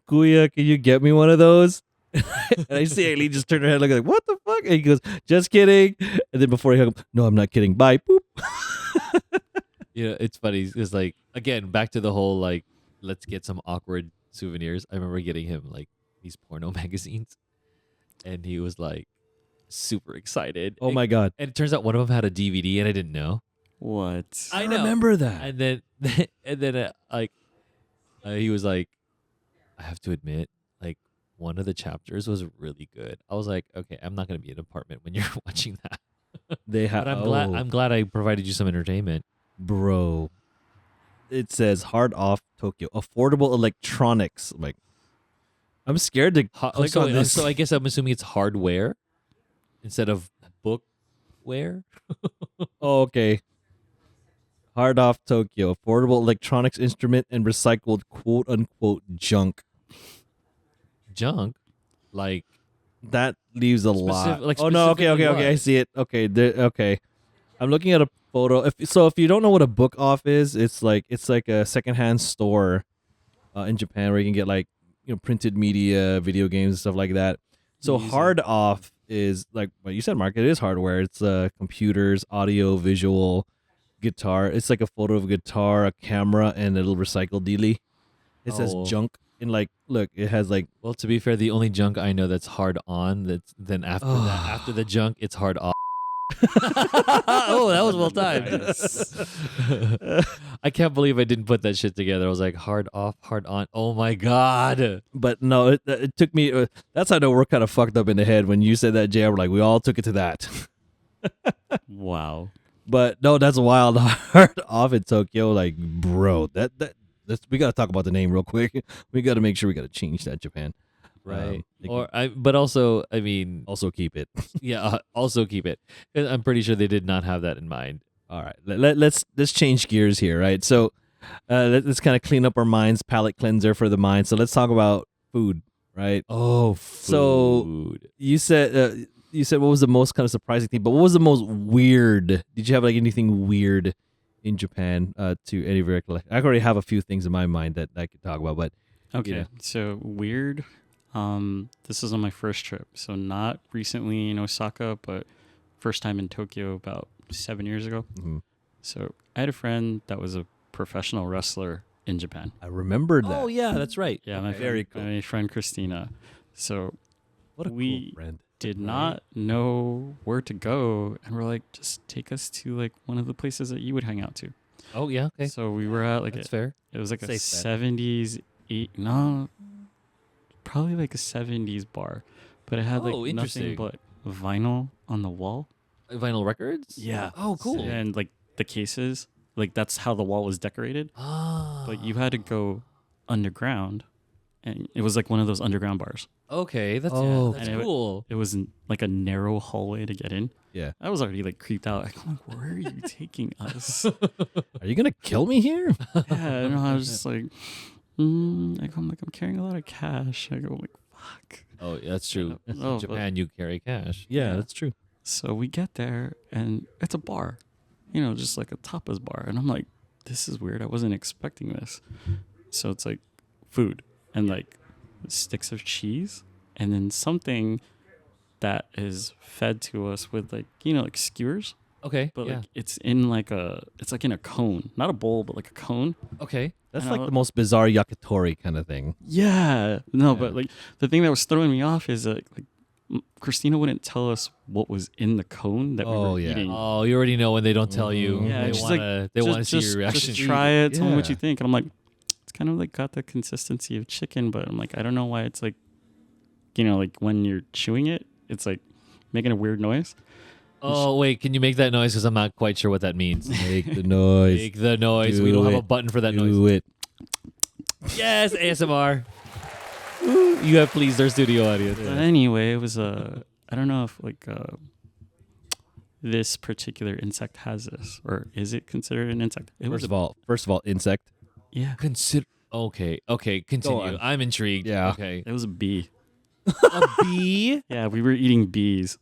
Kuya, can you get me one of those? And I see Aileen just turn her head like, what the fuck? And he goes, just kidding. And then before he hung up, no, I'm not kidding. Bye. Boop. It's funny. It's like again back to the whole like let's get some awkward souvenirs. I remember getting him like these porno magazines, and he was like super excited. Oh my god. And it turns out one of them had a DVD, and I didn't know. What? I know. remember that. And then he was like, I have to admit, like one of the chapters was really good. I was like, okay, I'm not gonna be in an apartment when you're watching that. They have. But I'm glad I provided you some entertainment. Bro. It says hard off Tokyo. Affordable electronics. I'm like, I'm scared to click on this. So I guess I'm assuming it's hardware instead of bookware. Oh, okay. Hard off Tokyo. Affordable electronics instrument and recycled quote unquote junk. Junk, like That leaves a lot. like oh no, okay, specifically okay, what? okay. I see it. Okay, okay. I'm looking at a photo. If you don't know what a book off is, it's like a secondhand store in Japan where you can get like printed media, video games, and stuff like that. So Music. hard off is like what you said, Mark. It is hardware. It's computers, audio, visual, guitar. It's like a photo of a guitar, a camera, and a little recycled dealie. It says Oh. junk. And like, look, it has like Well, to be fair, the only junk I know that's hard on, that's then after that, after the junk, it's hard off. Oh, that was well timed. I can't believe I didn't put that shit together. I was like, hard off, hard on. Oh my god. But no, it took me. That's how I know we're kind of fucked up in the head when you said that, Jay. We're like, we all took it to that. Wow. But no, that's wild. Hard off in Tokyo, like, bro, that's we gotta talk about the name real quick. We gotta make sure we gotta change that, Japan. Right. Like, But also, I mean, also keep it. yeah, also keep it. 'Cause I'm pretty sure they did not have that in mind. All right, let's change gears here, right? So, let's kind of clean up our minds, palate cleanser for the mind. So let's talk about food, right? Oh, So- You said what was the most kind of surprising thing, but what was the most weird? Did you have like anything weird in Japan to any recollection? I already have a few things in my mind that I could talk about, but Okay. Yeah. So weird. This was on my first trip. So not recently in Osaka, but first time in Tokyo about 7 years ago. mhm. So I had a friend that was a professional wrestler in Japan. I remembered that. Oh yeah, that's right. Yeah, Okay. Very cool. my friend Christina. So What a we- cool friend. did Right. not know where to go, and we're like, just take us to like one of the places that you would hang out to. Oh yeah, okay. So we were at like That's fair. it was like a Safe bet. 70s probably like a 70s bar, but it had Oh, like nothing interesting. but vinyl on the wall. Vinyl records? Yeah. Oh, cool. And like the cases, like that's how the wall was decorated. Ah. But you had to go underground, and it was like one of those underground bars. Okay, that's Oh, that's and it- cool. It was like a narrow hallway to get in. Yeah. I was already like creeped out. I'm like, where are you taking us? Are you gonna kill me here? Yeah, and I was just like, I'm carrying a lot of cash. I go like, fuck. Oh, yeah, that's true. Yeah. In Oh, but- Japan, you carry cash. Yeah, that's true. So we get there, and it's a bar, just like a tapas bar. And I'm like, this is weird. I wasn't expecting this. So it's like food and like sticks of cheese, and then something that is fed to us with like like skewers, Okay. but yeah. like it's in like in a cone, not a bowl, but like a cone. Okay. That's And like I- the most bizarre yakitori kind of thing. Yeah, no, Yeah. but like the thing that was throwing me off is that like Christina wouldn't tell us what was in the cone that we Oh, were yeah. eating. Oh, you already know when they don't tell you. Mhm. Yeah, they just wanna they want to see your reaction. Just try it, tell me what Yeah. you think. And I'm like, it's kind of like got the consistency of chicken, but I'm like, I don't know why it's like, like when you're chewing it, it's like making a weird noise. Oh wait, can you make that noise? Because I'm not quite sure what that means. Make the noise. Make the noise. Do We don't have a it. button for that noise. Do it. Yes, ASMR. Ooh, you have pleased our studio audience. But anyway, it was I don't know if like this particular insect has this, or is it considered an insect? It was First of all, insect. yeah, Consider. Okay. Continue. on. I'm intrigued. Yeah. Okay. it was a bee. A bee, Yeah, we were eating bees.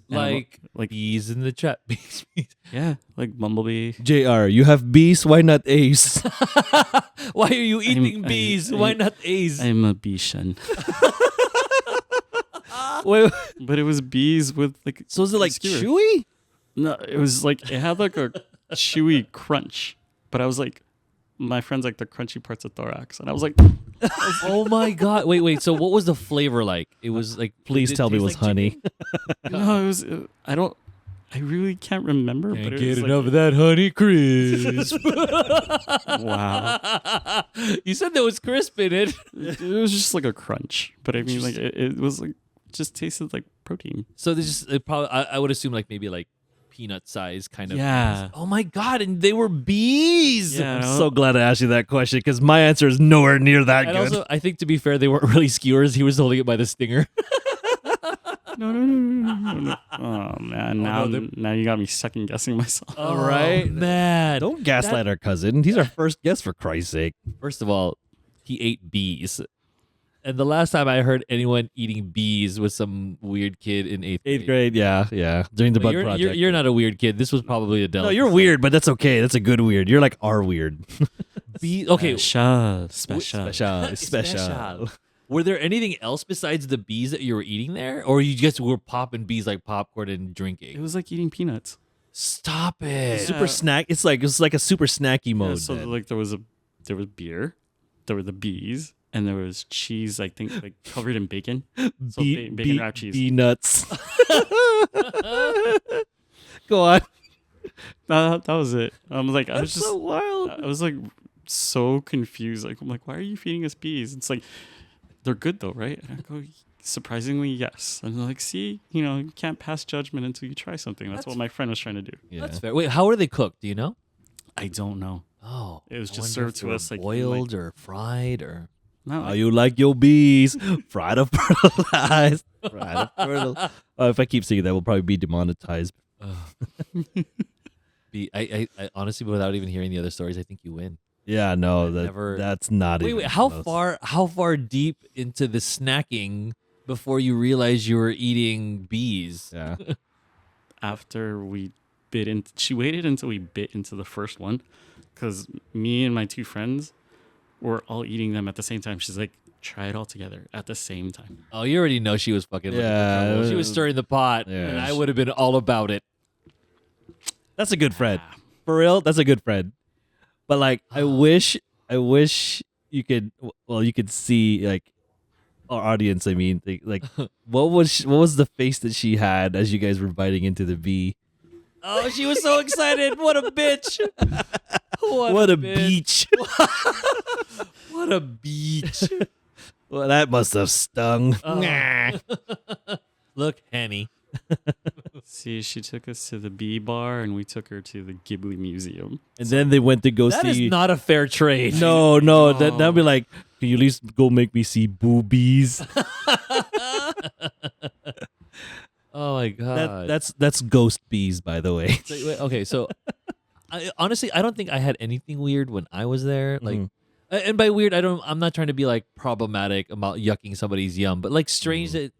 And I'm like bees in the chat. Bees. yeah, like bumblebee. JR, you have bees, why not ace? Why are you eating I'm- bees? I'm- Why not A's? I'm a bee shen. Wait, But it was bees with like so is it like skewer. chewy? No, it was like it had like a chewy crunch. But I was like, my friend's like the crunchy parts of thorax, and I was like, Oh my god! Wait. So what was the flavor like? It was like. Please did it tell me it taste was like honey. chicken? no, it was. I really can't remember. but it was like, that honey crisp. Wow. You said there was crisp in it. It was just like a crunch, but I mean, like it was like just tasted like protein. So they just it probably I would assume like maybe like peanut size kind of. Yeah. Oh my god! And they were bees. Yeah. I'm so glad I asked you that question because my answer is nowhere near that And good. also, I think to be fair, they weren't really skewers. He was holding it by the stinger. No. Oh man, no, now you got me second guessing myself. All right, man. Don't gaslight our cousin. He's our first guest, for Christ's sake. First of all, he ate bees. And the last time I heard anyone eating bees was some weird kid in eighth grade. Yeah. During the But bug project. you're not a weird kid. This was probably a no, delicacy. you're weird, but that's okay. That's a good weird. You're like our weird. Bee, okay, Special. Special. were there anything else besides the bees that you were eating there? Or you just were popping bees like popcorn and It drinking? was like eating peanuts. Stop it. Super snack. It's like a super snacky Yeah, mode. so then. like there was beer, there were the bees, and there was cheese. I think like covered in bacon. So bacon wrapped cheese. Bee nuts. Go on. That was it. I'm like, I was That's just, so wild. I was like so confused. Like, I'm like, why are you feeding us bees? It's like, they're good though, right? And I go, surprisingly, yes. And they're like, see, you can't pass judgment until you try something. That's what my friend was trying to do. Yeah. That's fair. Wait, how were they cooked? Do you know? I don't know. Oh. It was I just wonder served if to they were us like boiled or fried or. No, How you like your bees? Fried or fertilized? Fried or fertilized? If I keep saying that, we'll probably be demonetized. I honestly, without even hearing the other stories, I think you win. Yeah, no, never- that's not it. Wait, how far deep into the snacking before you realized you were eating bees? Yeah. after we bit in, she waited until we bit into the first one, because me and my two friends were all eating them at the same time. She's like, try it all together at the same time. Oh, you already know she was fucking looking for Yeah. trouble. She was stirring the pot, Yeah. and I would have been all about it. That's a good friend. For real, that's a good friend. But like, I wish you could. Well, you could see like our audience. I mean, like, what was the face that she had as you guys were biting into the bee? Oh, she was so excited. What a bitch. What a beach. What a beach. Well, that must have stung. Look, Henny. See, she took us to the bee bar, and we took her to the Ghibli Museum. And then they went to go That is see. not a fair trade. No, that'd be like, can you at least go make me see boobies? Oh my god. That's ghost bees, by the way. Wait, okay, so honestly, I don't think I had anything weird when I was there. Like, and by weird, I'm not trying to be like problematic about yucking somebody's yum, but like strange that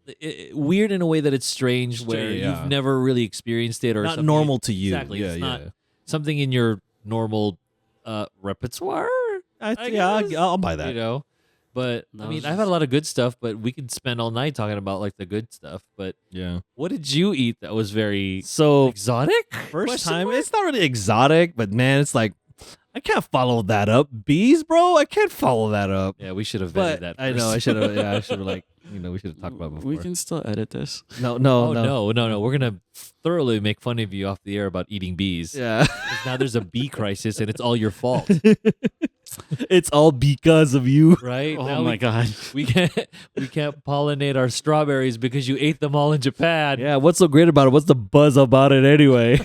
weird in a way that it's strange where yeah. you've never really experienced it or Not something. normal to you. Exactly. Yeah, It's yeah. not something in your normal repertoire. I guess. I'll buy that. You know, but That I was mean, I've had a lot of good stuff, but we could spend all night talking about like the good stuff. But Yeah. what did you eat that was very So exotic? first Question time, mark? it's not really exotic, but man, it's like I can't follow that up. Bees, bro, I can't follow that up. Yeah, we should have vetted But that. I know I first. should have. Yeah, I should have we should have talked about it before. We can still edit this. No. Oh no! We're gonna thoroughly make fun of you off the air about eating bees. Yeah. 'Cause now there's a bee crisis, and it's all your fault, It's all because of you. right? Oh Now my god. we can't pollinate our strawberries because you ate them all in Japan. Yeah, what's so great about it? What's the buzz about it anyway?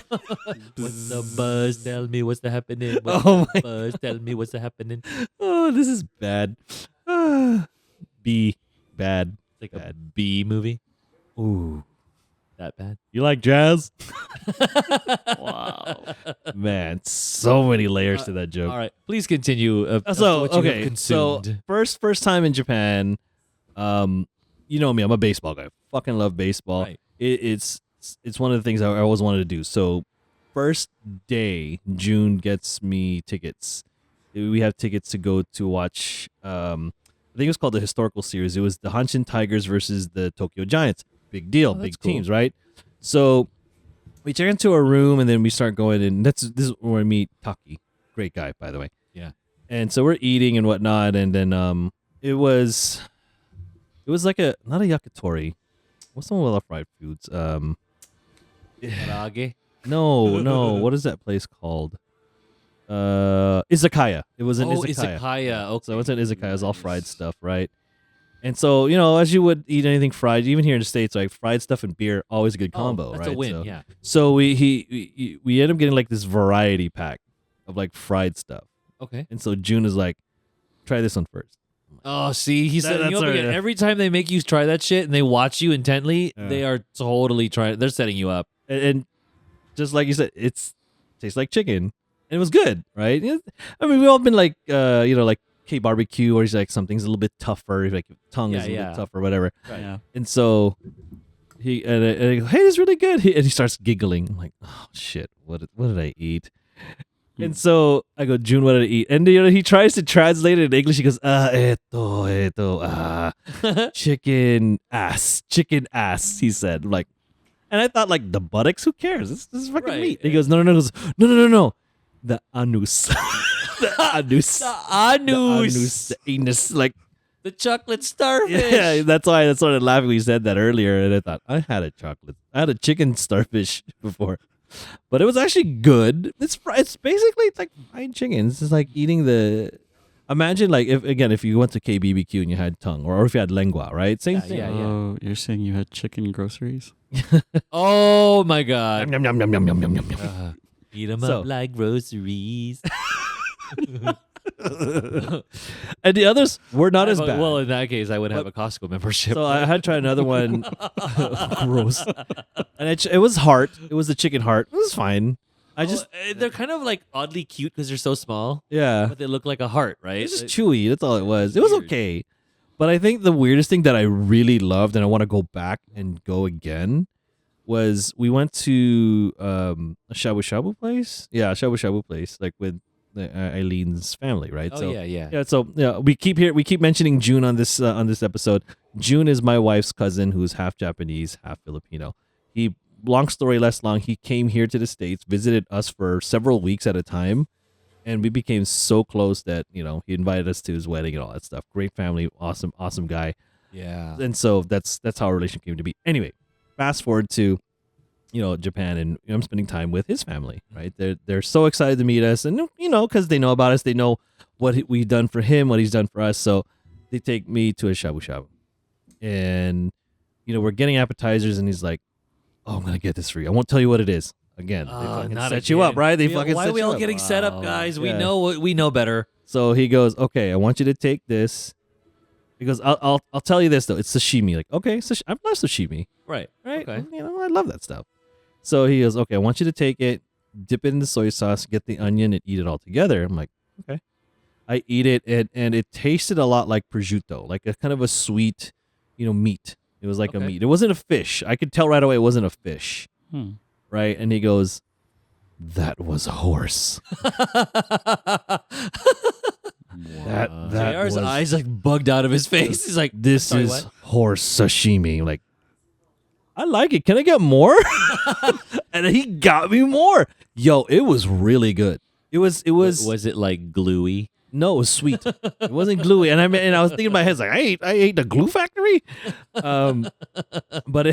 What's the buzz? Tell me what's the happening. What's Oh the buzz? Tell me what's the happening. Oh, this is bad. Bee, bad. It's like a Bad. bee movie. Ooh. That bad? You like jazz? Wow. Man, so many layers to that joke. All right, please continue. Of So what you have okay, so consumed. first time in Japan. You know me, I'm a baseball guy. Fucking love baseball. Right. It's one of the things I always wanted to do. So first day, June gets me tickets. We have tickets to go to watch. I think it was called the historical series. It was the Hanshin Tigers versus the Tokyo Giants. Big deal, Oh, big that's cool. teams, right? So we check into a room and then we start going, and this is where I meet Taki, great guy by the way. Yeah. And so we're eating and whatnot, and then it was like not a yakitori. What's some of the fried foods? Karage. No. What is that place called? Izakaya. It was an izakaya. Izakaya. Okay. So it's an izakaya. It's all fried stuff, right? And so, as you would eat anything fried, even here in the States, like fried stuff and beer, always a good combo, that's right? a win, so, yeah. So we end up getting like this variety pack of like fried stuff. Okay. And so June is like, try this one first. Oh, see, he's setting you that's up our- again. Every time they make you try that shit and they watch you intently, Yeah. they are totally trying. They're setting you up. And just like you said, tastes like chicken. And it was good, right? I mean, we've all been like, like K barbecue, or he's like something's a little bit tougher, like tongue is a little bit tougher, whatever. Right. Yeah. And so and I go, hey, it's really good. And he starts giggling. I'm like, oh shit, what did I eat? And so I go, June, what did I eat? And he tries to translate it in English. He goes, chicken ass. He said, like, and I thought like the buttocks. Who cares? This is fucking Right. meat. He goes, no. He goes, no. The anus. The anus. The anus. The anus. Like, The chocolate starfish. yeah, that's why I started laughing when you said that earlier. And I thought, I had a chicken starfish before. But it was actually good. It's basically like fried chicken. It's just like eating imagine like if you went to KBBQ and you had tongue, or if you had lengua, right? Same thing. Yeah. Oh, you're saying you had chicken groceries? Oh my god. Yum, yum, yum, yum, yum, yum, yum, yum. Eat them So- up like groceries. And the others were not as bad. Well, in that case, I would have a Costco membership. So I had to try another one. Gross. And it was heart. It was the chicken heart. It was fine. They're kind of like oddly cute because they're so small, Yeah. but they look like a heart, right? It's just chewy. That's all it was. It was Weird. okay. But I think the weirdest thing that I really loved and I want to go back and go again was we went to a shabu shabu place. Yeah, shabu shabu place, like with Eileen's family, right? Oh so, yeah. Yeah, so we keep mentioning June on this episode. June is my wife's cousin who's half Japanese, half Filipino. Long story less long, he came here to the States, visited us for several weeks at a time, and we became so close that, he invited us to his wedding and all that stuff. Great family, awesome guy. Yeah. And so that's how our relationship came to be. Anyway, fast forward to Japan, and I'm spending time with his family, right? They're so excited to meet us, and because they know about us, they know what we've done for him, what he's done for us. So they take me to a shabu shabu, and we're getting appetizers, and he's like, "Oh, I'm gonna get this for you. I won't tell you what it is." Again, they fucking not set you up, again. right? They Why fucking are set we you all up. getting set up, guys? We Yeah. know we know better. So he goes, "Okay, I want you to take this." He goes, "I'll tell you this though. It's sashimi." Like, okay, I love sashimi. Right. Right? Okay. I love that stuff. So he goes, okay, I want you to take it, dip it in the soy sauce, get the onion, and eat it all together. I'm like, okay. I eat it, and it tasted a lot like prosciutto, like a kind of a sweet, meat. It was like a Okay. meat. It wasn't a fish. I could tell right away it wasn't a fish. Right? And he goes, that was horse. That JR's was, eyes like bugged out of his face. He's like, this sorry, is what? horse sashimi. I'm like, I like it. Can I get more? And he got me more. Yo, it was really good. It was Was it like gluey? no, it was sweet. It wasn't gluey. And I was thinking in my head, like, I ate the glue factory. But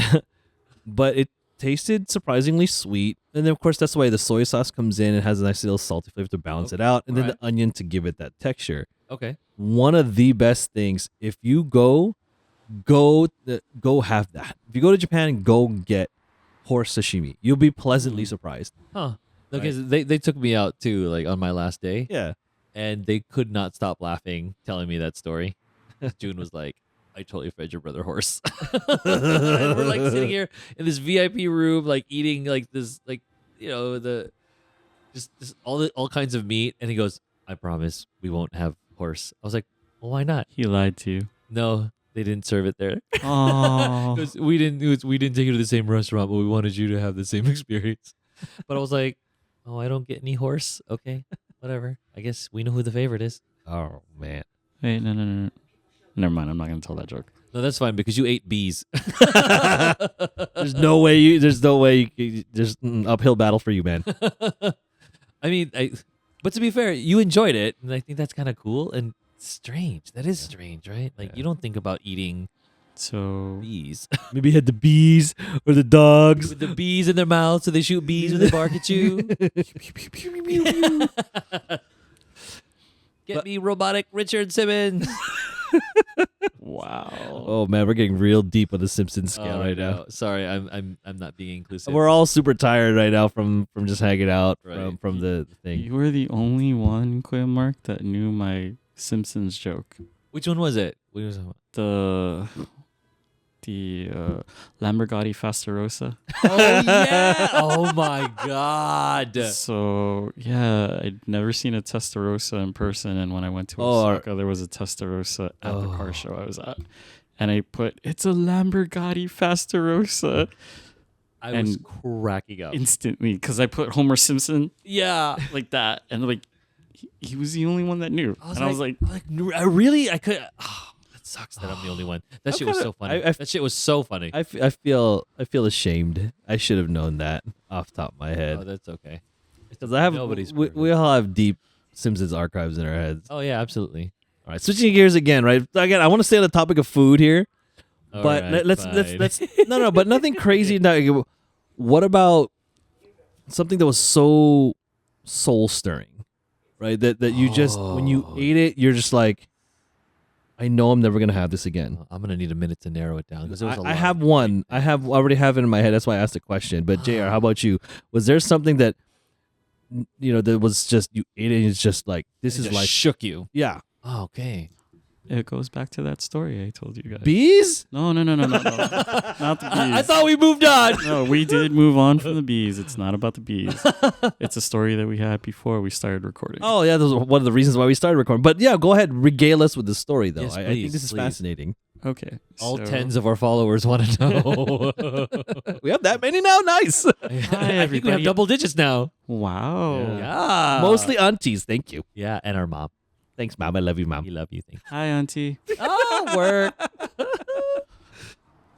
it tasted surprisingly sweet. And then of course that's why the soy sauce comes in. It has a nice little salty flavor to balance it out. And then Alright. the onion to give it that texture. Okay. One of the best things, if you go have that. If you go to Japan, go get horse sashimi. You'll be pleasantly surprised. Huh. Because they took me out too, like on my last day, Yeah. and they could not stop laughing telling me that story. June was like, I totally fed your brother horse. And we're like sitting here in this VIP room, like eating like this, like, just all kinds of meat. And he goes, I promise we won't have horse. I was like, well, why not? He lied to you. No, they didn't serve it there. Oh. We didn't take you to the same restaurant, but we wanted you to have the same experience. But I was like, oh, I don't get any horse. Okay, whatever. I guess we know who the favorite is. Oh man. Wait, no. Never mind. I'm not gonna tell that joke. No, that's fine because you ate bees. There's no way you. There's no way. There's uphill battle for you, man. I mean, but to be fair, you enjoyed it, and I think that's kind of cool and strange. That is strange, right? Like you don't think about eating So bees Maybe you had the bees or the dogs. with the bees in their mouths, so they shoot bees when they bark at you. Get me robotic Richard Simmons. wow. Oh man, we're getting real deep on the Simpsons scale right now. Sorry, I'm not being inclusive. We're all super tired right now from just hanging out Right. from the thing. You were the only one, Quim Mark, that knew my Simpsons joke. Which one was it? What was it? The Lamborghini Fastarossa. Oh yeah! Oh my god! So yeah, I'd never seen a Testarossa in person, and when I went to Oh, Osaka, there was a Testarossa at the car show I was at, and I put "It's a Lamborghini Fastarossa" I was and cracking up. instantly because I put Homer Simpson Yeah. like that, and like he was the only one that knew, and I was like, I really, I could. Oh, that sucks that I'm the only one. That shit was so funny. I That shit was so funny. I feel ashamed. I should have known that off the top of my Oh, head. that's okay. Because I have Nobody's we, perfect. we all have deep Simpsons archives in our heads. Oh yeah, absolutely. All right, switching gears again, right? Again, I want to stay on the topic of food here, but All right, let's fine. no, but nothing crazy. No, what about something that was so soul stirring, right? That you just when you ate it, you're just like, I know I'm never gonna have this again. I'm gonna need a minute to narrow it down because there was a lot. I have one. I already have it in my head. That's why I asked the question. But Jr., how about you? Was there something that that was just you ate it and it's just like this It is just like shook you. yeah Oh, okay. it goes back to that story I told you guys. bees? No, not the bees. I thought we moved on. No, we did move on from the bees. It's not about the bees. It's a story that we had before we started recording. Oh yeah, that was one of the reasons why we started recording. But yeah, go ahead, regale us with the story though. Yes, I think please, this is please. fascinating. Okay. All so- tens of our followers want to know. We have that many now. Nice. I think we have everybody. double digits now. Wow. Yeah. Mostly aunties. Thank you. Yeah, and our mom. Thanks, mom. I love you, We mom. love you. Thank Hi, Auntie. you. Oh, work.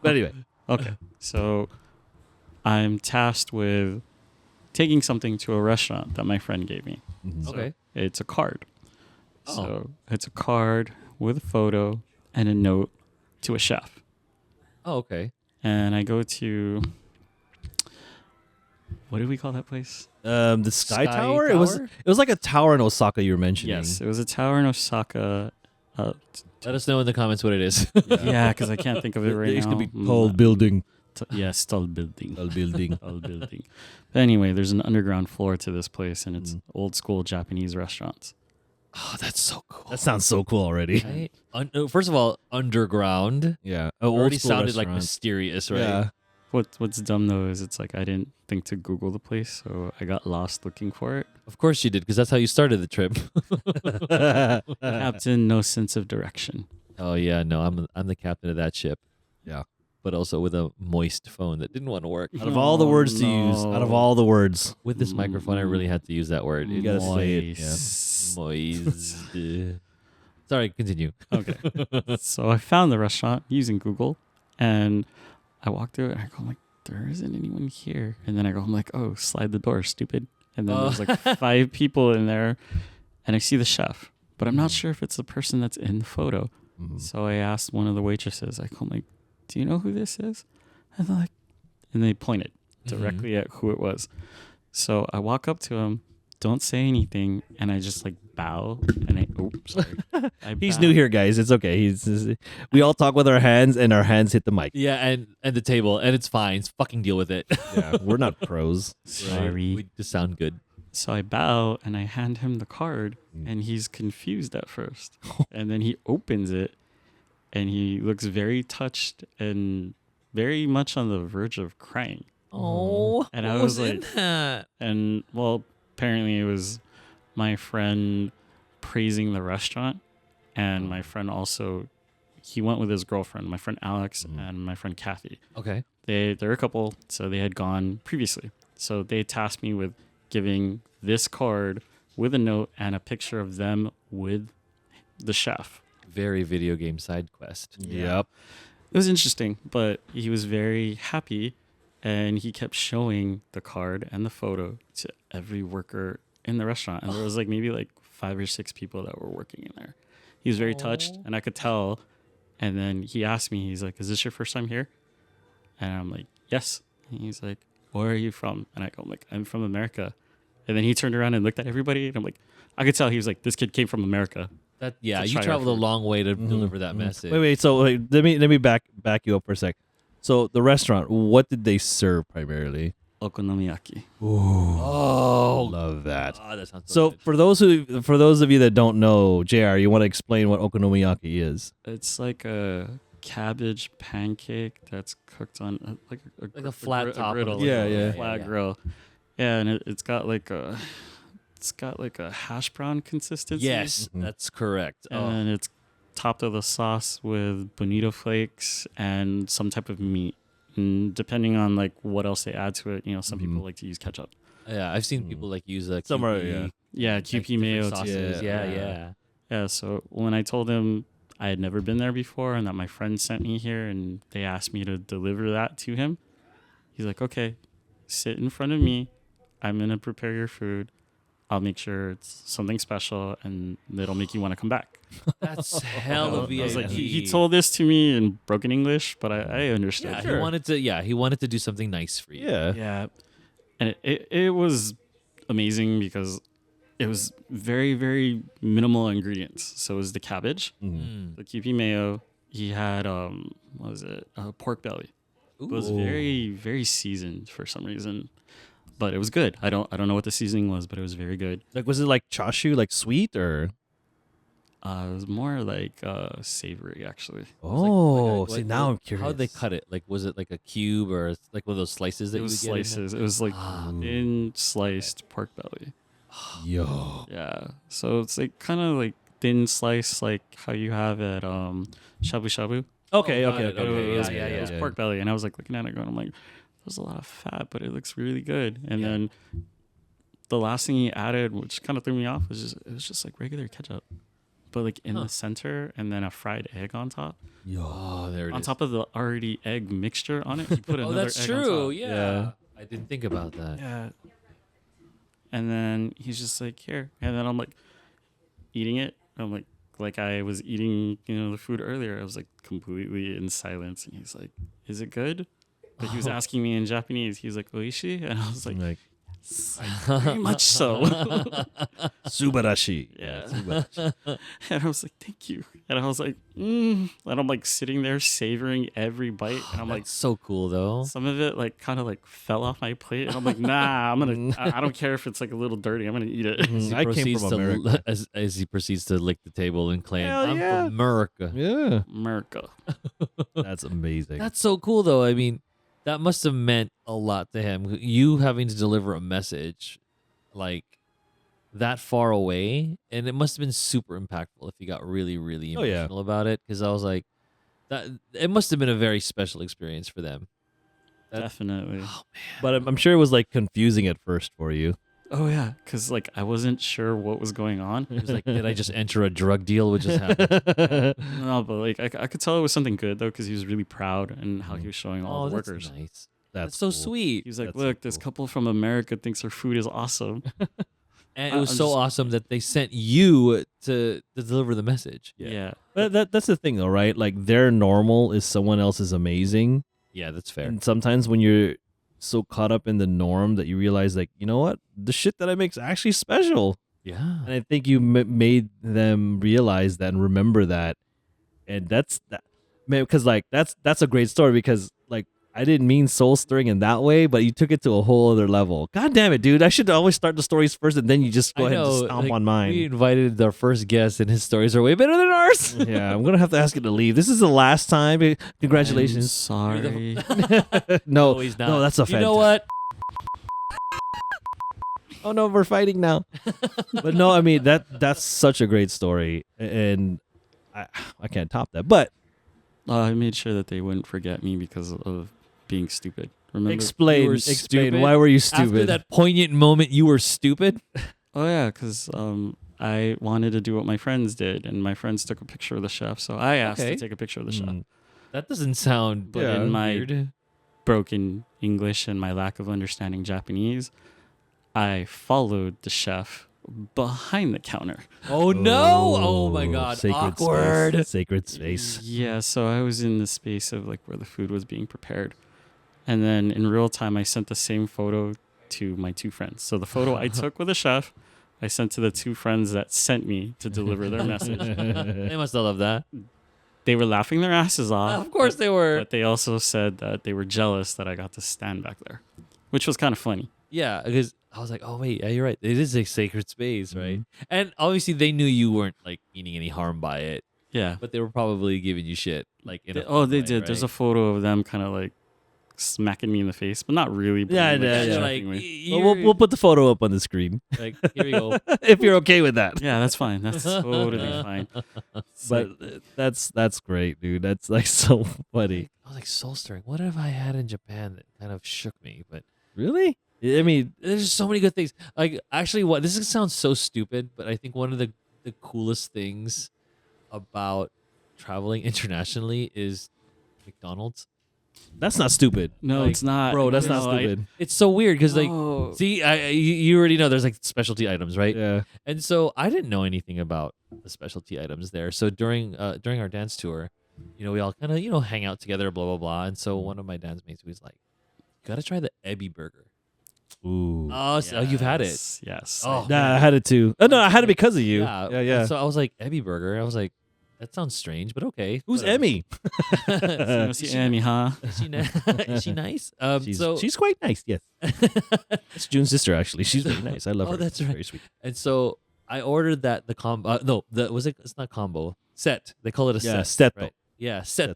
But anyway, Okay. So I'm tasked with taking something to a restaurant that my friend gave me. So Okay. it's a card. Oh. So it's a card with a photo and a note to a chef. Oh, okay. And I go to, what do we call that place? the Sky, Sky Tower. Tower? It was like a tower in Osaka you were mentioning. Yes, it was a tower in Osaka. Let us know in the comments what it is. Yeah, because I can't think of it right It's now. gonna be tall building. Yes, tall building. Tall building. Tall building. But anyway, there's an underground floor to this place, and it's old school Japanese restaurants. Oh, that's so cool. That sounds so cool already. Right? First of all, underground. Yeah, Already sounded like mysterious, right? Yeah. What's dumb though is it's like I didn't think to Google the place, so I got lost looking for it. Of course you did, because that's how you started the trip. Captain, no sense of direction. Oh yeah, no, I'm the captain of that ship. Yeah. But also with a moist phone that didn't want to work. Out of all the words to use, out of all the words, With this microphone, I really had to use that word. You gotta say it, yeah. Moist. Moist. Sorry, continue. Okay. So I found the restaurant using Google, and I walked through it, and I go, I'm like, there isn't anyone here. And then I go, I'm like, oh, slide the door, stupid. And then there's like 5 people in there, and I see the chef, but I'm not sure if it's the person that's in the photo. So I asked one of the waitresses, I go, I'm like, do you know who this is? And they're like, and they pointed directly at who it was. So I walk up to him, don't say anything, and I just like bow, and He's new here, guys. It's okay. We all talk with our hands, and our hands hit the mic. Yeah, and the table, and it's fine. Fucking deal with it. Yeah, we're not pros. Sorry. We just sound good. So I bow and I hand him the card, and he's confused at first. And then he opens it, and he looks very touched and very much on the verge of crying. Oh, And what I was in like- that? And well, apparently it was my friend praising the restaurant, and my friend also, he went with his girlfriend, my friend Alex and my friend Kathy. Okay. They're a couple, so they had gone previously. So they tasked me with giving this card with a note and a picture of them with the chef. very video game side quest. Yep. It was interesting, but he was very happy, and he kept showing the card and the photo to every worker in the restaurant. And there was like maybe like 5 or 6 people that were working in there. He was very touched, and I could tell. And then he asked me, he's like, "Is this your first time here?" And I'm like, "Yes." And he's like, "Where are you from?" And I go, like, "I'm from America." And then he turned around and looked at everybody, and I'm like, I could tell he was like, "This kid came from America." You try our traveled a food. long way to deliver that message. Wait. So let me back you up for a sec. So the restaurant, what did they serve primarily? Okonomiyaki. Oh, Love that. that sounds So good. for those of you that don't know, JR, you want to explain what okonomiyaki is? It's like a cabbage pancake that's cooked on Like a flat top on griddle, the Yeah, like a yeah. flat grill. Yeah, and it's got like a hash brown consistency. Yes, that's correct. and then it's topped with a sauce with bonito flakes and some type of meat. And depending on like what else they add to it, some people like to use ketchup. Yeah, I've seen people like use a Some are, QP, yeah. Yeah, like, QP different mayo sauces. too. Yeah. Yeah, so when I told him I had never been there before and that my friend sent me here and they asked me to deliver that to him, he's like, "Okay, sit in front of me. I'm going to prepare your food. I'll make sure it's something special and it'll make you want to come back." That's hell of I was like, VIP. he told this to me in broken English, but I understood. Yeah, he wanted to do something nice for you. Yeah. Yeah. And it was amazing because it was very, very minimal ingredients. So it was the cabbage, Mm. the QP mayo. He had, what was it? Pork belly. It was very, very seasoned for some reason, but it was good. I don't know what the seasoning was, but it was very good. Like, was it like chashu, like sweet or? It was more like savory, actually. Oh, Like, see, now I'm curious. How'd they cut it? Like, was it like a cube or like one of those slices that It was you would get in there? slices. It was like Ah. thin sliced pork belly. Yo. Yeah. So it's like kind of like thin slice, like how you have at shabu shabu. Okay, got okay, it, okay. okay, It was, yeah, it was pork belly, and I was like looking at it, going, I'm like, there's a lot of fat, but it looks really good. And then the last thing he added, which kind of threw me off, was just like regular ketchup, but like in the center, and then a fried egg on top. Oh, there it is. On top of the already egg mixture on it, he put another that's egg true. on top. Yeah. I didn't think about that. Yeah. And then he's just like, "Here," and then I'm like eating it. I'm like I was eating, the food earlier. I was like completely in silence, and he's like, "Is it good?" But he was asking me in Japanese. He's like, "Oishi," and I was like, Like "Very much so." subarashi. Yeah. Subarashi. And I was like, "Thank you." And I was like, And I'm like sitting there savoring every bite. And I'm like, That's so cool though. some of it like kind of like fell off my plate. And I'm like, nah, I don't care if it's like a little dirty. I'm gonna eat it. As he I came proceeds from to America. as he proceeds to lick the table and claim, Hell "I'm yeah. from America." Yeah. America. That's amazing. That's so cool though. I mean, that must have meant a lot to him. You having to deliver a message like that far away, and it must have been super impactful if he got really, really Oh, yeah. emotional about it. Because I was like, that it must have been a very special experience for them. Definitely. But I'm sure it was like confusing at first for you. Oh yeah, because like I wasn't sure what was going on. He was like, "Did I just enter a drug deal? What just happened?" No, but like I could tell it was something good though, because he was really proud and how he was showing all the that's workers. nice. That's That's so cool. sweet. He was like, That's so "Look, this cool. couple from America thinks our food is awesome." And it was I'm so just- awesome that they sent you to deliver the message. Yeah. But that's the thing though, right? Like their normal is someone else's amazing. Yeah, that's fair. And sometimes when you're so caught up in the norm that you realize, like, you know what? The shit that I make is actually special. Yeah. And I think you made them realize that and remember that. And that's that, man, because like that's a great story because like I didn't mean soul stirring in that way, but you took it to a whole other level. God damn it, dude! I should always start the stories first, and then you just go I ahead and know, just stomp like, on We mine. invited our first guest, and his stories are way better than ours. Yeah, I'm gonna have to ask you to leave. This is the last time. I'm Congratulations. sorry. No, he's not. no, that's a You know fantastic- what? Oh no, we're fighting now. But no, I mean that's such a great story, and I can't top that. But I made sure that they wouldn't forget me because of being stupid. Remember? explain, You were explain stupid? why were you After stupid? that poignant moment, you were stupid. Oh yeah, because I wanted to do what my friends did, and my friends took a picture of the chef, so I asked Okay. to take a picture of the chef. Mm. That doesn't sound But in my weird. broken English and my lack of understanding Japanese, I followed the chef behind the counter. Oh no! Oh my god! Sacred Awkward. Space. Sacred space. Yeah, so I was in the space of like where the food was being prepared. And then in real time, I sent the same photo to my two friends. So the photo I took with the chef, I sent to the two friends that sent me to deliver their message. They must have loved that. They were laughing their asses off. Of course they were. But they also said that they were jealous that I got to stand back there, which was kind of funny. Yeah, because I was like, oh wait, yeah, you're right. It is a sacred space, right? Mhm. And obviously they knew you weren't like meaning any harm by it, Yeah. but they were probably giving you shit. Like, in a They fun way, did. There's a right? photo of them kind of like smacking me in the face, but not really. But Yeah, like, yeah, They're yeah. like, joking me. Well, we'll put the photo up on the screen like, here we go. if you're okay with that. Yeah, that's fine. That's totally fine. It's But like- that's great, dude. That's like so funny. I was like, soul stirring. What have I had in Japan that kind of shook me? But Really? I mean, there's just so many good things. Like, actually, what this sounds so stupid, but I think one of the coolest things about traveling internationally is McDonald's. that's not stupid, no, like, it's not, bro. That's No, not stupid. It's so weird because, like, No. see, you already know there's like specialty items, right? Yeah. And so I didn't know anything about the specialty items there. So during our dance tour, we all kind of hang out together, blah blah blah. And so one of my dance mates was like, "You gotta try the Ebi burger." Ooh. Oh, so you've had it. Yes. Oh, Nah, I had it too. Oh no, I had it because of you. Yeah, Yeah, yeah. And so I was like, Ebi burger. I was like, that sounds strange, but okay. Who's whatever. Emmy? You see Amy, huh? Is she, is she nice? She's quite nice. Yes, it's June's sister. Actually, she's very nice. I love Oh, her. that's She's right. Very sweet. and so I ordered that the combo. No, it's not combo set. They call it a Yeah, set. seto. Right? Yeah, set.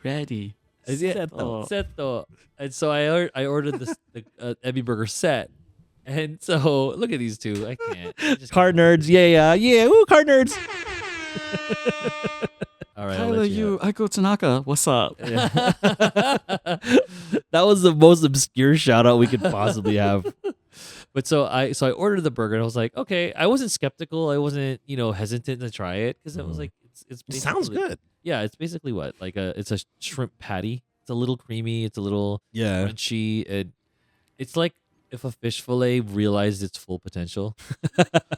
Ready. Is it Seto. Seto. And so I ordered the Ebi burger set. And so look at these two. I can't. I just Car nerds. Yeah. Ooh, car nerds. All right. I'll Tyler, let you, I go Tanaka. What's up? That was the most obscure shout out we could possibly have. But so I ordered the burger and I was like, okay. I wasn't skeptical. I wasn't hesitant to try it because I was like, it's It sounds basically- good. Yeah, it's basically what it's a shrimp patty. It's a little creamy. It's a little Yeah. crunchy. And it's like if a fish fillet realized its full potential.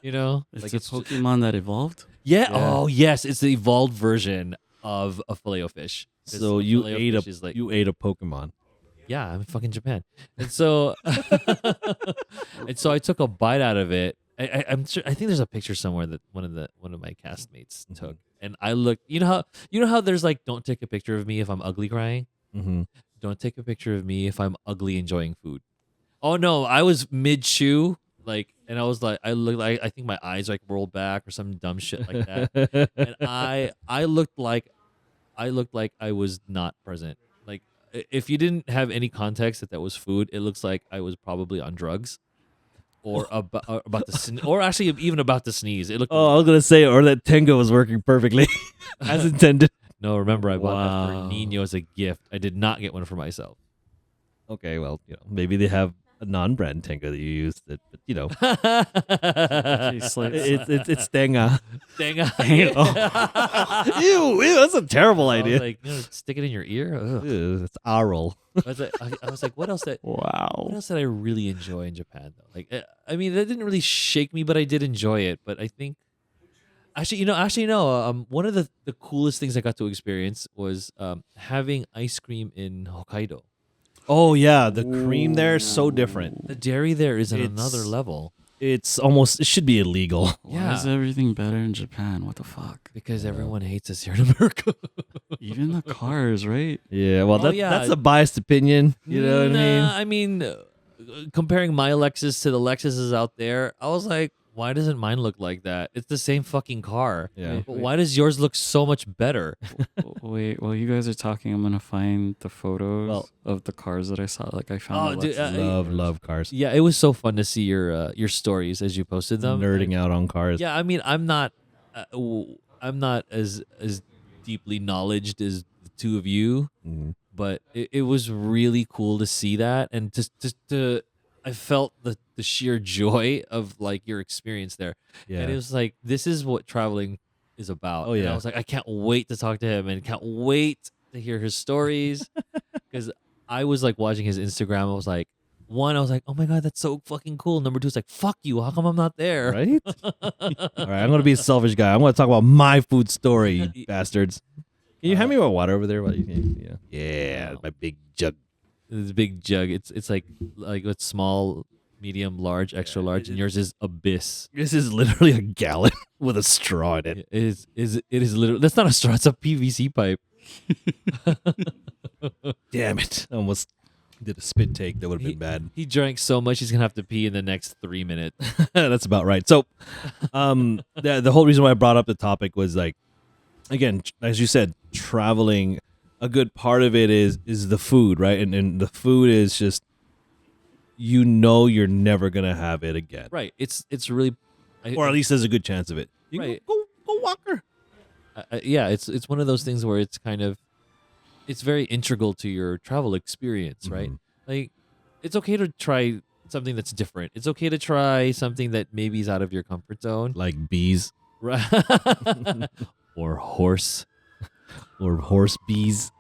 It's like a Pokemon that evolved. Yeah. Yeah. Oh yes, it's the evolved version of a filet-o-fish. 'Cause So you ate filet-o-fish is like, you ate a Pokemon. yeah, I'm in fucking Japan, and so and so I took a bite out of it. I'm sure. I think there's a picture somewhere that one of my castmates took, and I looked. You know how there's like, don't take a picture of me if I'm ugly crying. Mm-hmm. Don't take a picture of me if I'm ugly enjoying food. Oh no, I was mid chew, like, and I was like, I looked like, I think my eyes like rolled back or some dumb shit like that, and I looked like I was not present. Like, if you didn't have any context that was food, it looks like I was probably on drugs, or about to or actually even about to sneeze. It looked. Oh, I was gonna say, or that Tenga was working perfectly as intended. No, remember I bought that Wow. for Nino as a gift. I did not get one for myself. Okay, well, maybe they have a non-brand Tenga that you use. That, but Tastes like- it's Tenga. Dang. Ew, that's a terrible I was idea. like, stick it in your ear. Ugh. Ew, it's Arl. I was like, what else that? Wow. What else did I really enjoy in Japan though? Like, I mean, that didn't really shake me, but I did enjoy it. But I think, actually, no. One of the coolest things I got to experience was having ice cream in Hokkaido. Oh yeah, the cream there is so different. The dairy there is at It's- another level It should be illegal. Why is everything better in Japan? What the fuck? because everyone hates us here in America. Even the cars, right? Yeah, well, Oh, yeah. that's a biased opinion. You know what I mean? I mean, comparing my Lexus to the Lexuses out there, I was like, why doesn't mine look like that? It's the same fucking car. Yeah. But why does yours look so much better? Wait, while you guys are talking, I'm gonna find the photos Well- of the cars that I saw. Like I found. Oh, the dude, Lexus. Love cars. Yeah, it was so fun to see your stories as you posted them. Nerding out on cars. Yeah, I mean, I'm not as deeply knowledged as the two of you, Mhm. but it was really cool to see that and just to I felt the sheer joy of like your experience there. Yeah. And it was like, this is what traveling is about. Oh, And I yeah. was like, I can't wait to talk to him and can't wait to hear his stories. Because I was like watching his Instagram. I was like, one, I was like, oh my God, that's so fucking cool. Number two, it's like, fuck you. How come I'm not there? Right? All right, I'm gonna be a selfish guy. I'm gonna talk about my food story, you bastards. Can you hand me my water over there? Yeah, my big jug. This big jug. It's like it's small, medium, large, extra large, and yours is abyss. This is literally a gallon with a straw in it. It is literally. That's not a straw. It's a PVC pipe. Damn it! I almost did a spit take. That would have been bad. He drank so much he's gonna have to pee in the next 3 minutes. That's about right. So, the whole reason why I brought up the topic was like, again, as you said, traveling. A good part of it is the food, right? And the food is just, you know, you're never gonna have it again, Right. It's really, or at least there's a good chance of it. You can Right. go Walker. yeah. It's one of those things where it's kind of, it's very integral to your travel experience, right? Mhm. Like, it's okay to try something that's different. It's okay to try something that maybe is out of your comfort zone, Like bees right? Or horse or horse bees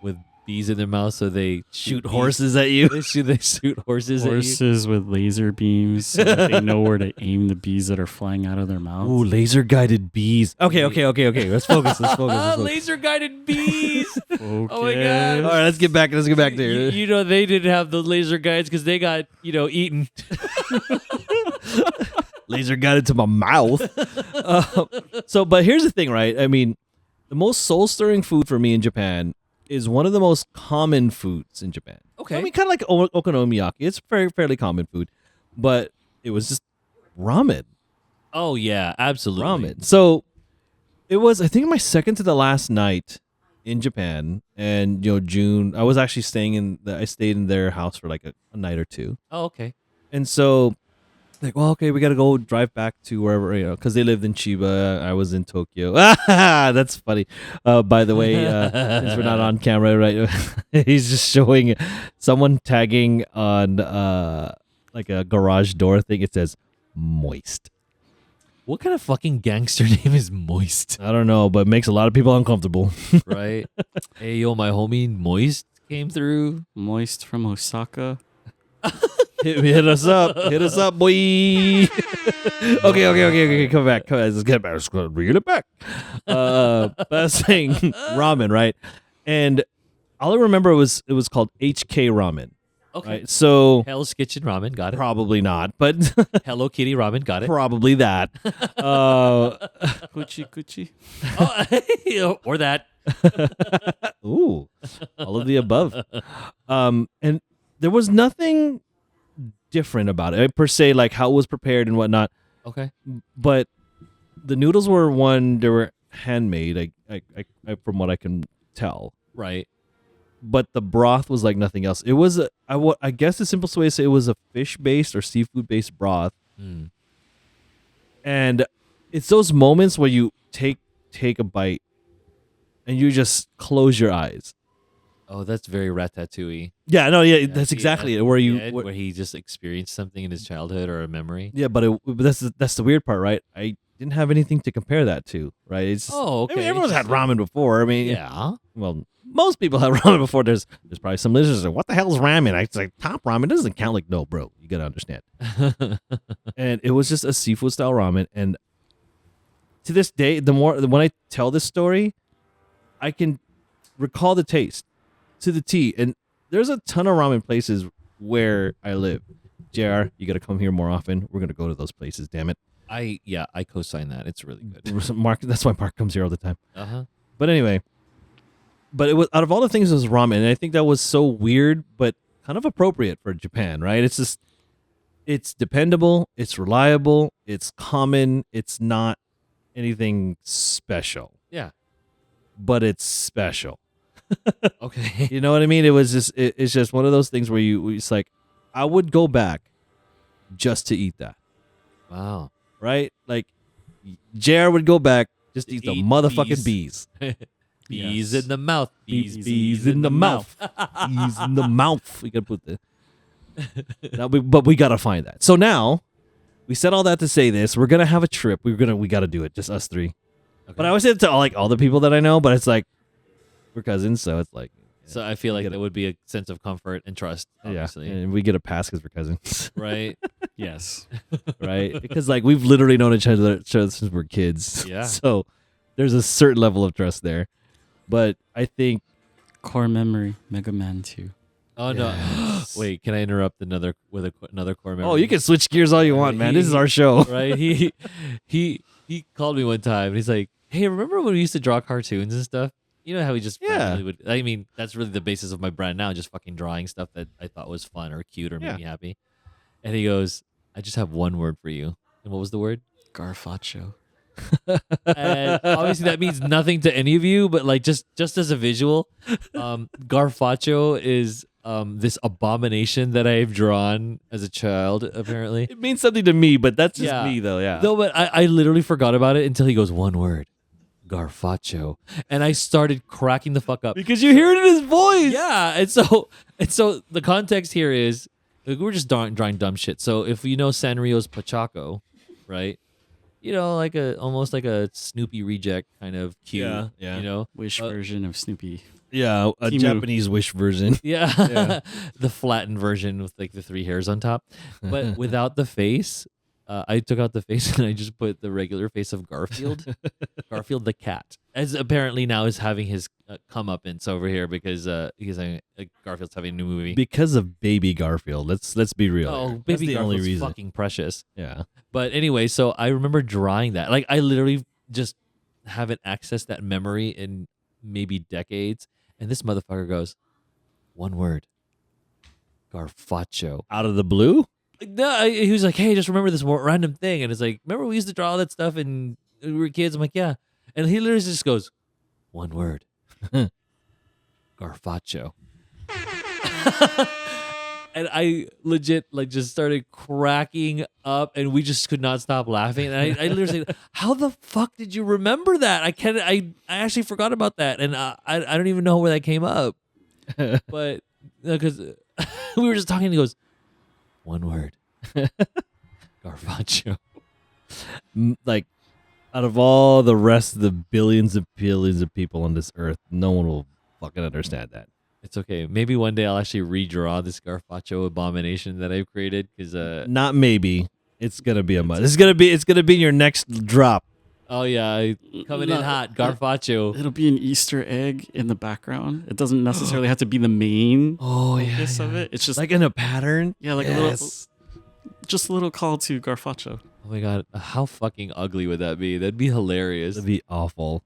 with bees in their mouth, so they shoot bees. horses at you. They shoot horses at you. Horses with laser beams so that they know where to aim the bees that are flying out of their mouths. Ooh, laser guided bees. Okay. Let's focus. Let's focus. Laser guided bees. Oh my Okay. God. All right, let's get back there. You know they didn't have the laser guides because they got eaten. Laser guided to my mouth. But here's the thing, right? I mean, the most soul stirring food for me in Japan is one of the most common foods in Japan. Okay. I mean, kind of like okonomiyaki. It's fairly common food, but it was just ramen. Oh yeah, absolutely. Ramen. So it was, I think, my second to the last night in Japan, and June. I was actually I stayed in their house for like a night or two, Oh okay. and so like, well, okay, we got to go drive back to wherever, because they lived in Chiba. I was in Tokyo. That's funny. By the way, since we're not on camera, right? He's just showing someone tagging on like a garage door thing. It says moist. What kind of fucking gangster name is Moist? I don't know, but it makes a lot of people uncomfortable. Right? Hey yo, my homie Moist came through. Moist from Osaka. Hit us up, boy. Okay. Come back. Let's get back. Let's go reel it back. But I was saying ramen, right? And all I remember was it was called HK ramen. Okay. Right? So Hell's Kitchen Ramen, got it. probably not, but Hello Kitty Ramen, got it. probably that. Kuchi. Oh, or that. Ooh, all of the above. And there was nothing different about it per se, like how it was prepared and whatnot. Okay. But the noodles were they were handmade. I from what I can tell. Right. But the broth was like nothing else. It was I guess the simplest way to say it was a fish based or seafood based broth. Mm. And it's those moments where you take a bite and you just close your eyes. Oh, that's very Ratatouille. Yeah, no, yeah, Yeah, that's exactly it. Where you, where he just experienced something in his childhood or a memory. yeah, but that's the weird part, right? I didn't have anything to compare that to, right? It's Oh, okay. I mean, everyone's had ramen before. I mean, Yeah. well, most people have ramen before. There's probably some listeners like, what the hell is ramen? I say top ramen doesn't count. Like, no, bro, you gotta understand. And it was just a seafood style ramen, and to this day, when I tell this story, I can recall the taste to the T. And there's a ton of ramen places where I live. JR, you got to come here more often. We're going to go to those places, damn it. I co-sign that. It's really good. Mark, that's why Mark comes here all the time. Uh-huh. But anyway, it was, out of all the things, it was ramen. And I think that was so weird, but kind of appropriate for Japan, right? It's just, it's dependable, it's reliable, it's common, it's not anything special, Yeah. but it's special. Okay. You know what I mean? It was just, it's just one of those things where it's like, I would go back just to eat that, Wow. right? Like, JR would go back just to eat the Eat motherfucking bees. Bees in the mouth. Bees in the mouth. Bees in the mouth. We gotta put the. But we gotta find that. So now we said all that to say this. We're gonna have a trip. We gotta do it. Just us three. Okay. But I always say it to all the people that I know. But it's like we're cousins, so it's like So I feel like get that it. would be a sense of comfort and trust, obviously. yeah, and we get a pass because we're cousins, Right? Yes. right? Because like we've literally known each other since we're kids. Yeah. So there's a certain level of trust there. But I think Core memory, Mega Man 2. Oh no! Yes. Wait, can I interrupt another core memory? oh, you can switch gears all you want, man. This is our show. Right? He called me one time and he's like, "Hey, remember when we used to draw cartoons and stuff? You know how we just Yeah. randomly would. I mean, that's really the basis of my brand now, just fucking drawing stuff that I thought was fun or cute or made Yeah. me happy." And he goes, "I just have one word for you." And what was the word? Garfacho. And obviously that means nothing to any of you, but like just as a visual, Garfacho is this abomination that I've drawn as a child, apparently. It means something to me, but that's just Yeah. me, though. Yeah. No, but I literally forgot about it until he goes, one word, Garfacho. And I started cracking the fuck up. Because you hear it in his voice. Yeah, and so the context here is like, we're just drawing dumb shit. So if you know Sanrio's Pachaco, right? You know, like almost like a Snoopy reject kind of cute. Yeah, yeah. You know? Wish version of Snoopy. Yeah, a Timu. Japanese Wish version. Yeah. Yeah. The flattened version with like the 3 hairs on top. But without the face, I took out the face and I just put the regular face of Garfield. Garfield the cat. As apparently now is having his comeuppance over here because Garfield's having a new movie. Because of baby Garfield. Let's be real. Oh, here. That's baby the only Garfield's reason. fucking precious. Yeah. But anyway, so I remember drawing that. Like I literally just haven't accessed that memory in maybe decades. And this motherfucker goes, one word, Garfacho. Out of the blue? Like, no, he was like, hey, just remember this random thing. And it's like, remember we used to draw all that stuff and we were kids? I'm like, yeah. And he literally just goes, one word, Garfacho. And I legit like just started cracking up, and we just could not stop laughing. And I literally said, "How the fuck did you remember that? I actually forgot about that, and I don't even know where that came up." But because we were just talking, and he goes, "One word, Garfacho." Like, out of all the rest of the billions of people on this earth, no one will fucking understand that. It's okay. Maybe one day I'll actually redraw this Garfacho abomination that I've created because Not maybe. It's gonna be a must. It's gonna be your next drop. oh yeah, coming in hot, Garfacho. It'll be an Easter egg in the background. It doesn't necessarily have to be the main Oh focus of it. It's just like in a pattern. yeah, like Yes. just a little call to Garfacho. Oh my god, how fucking ugly would that be? That'd be hilarious. That'd be awful.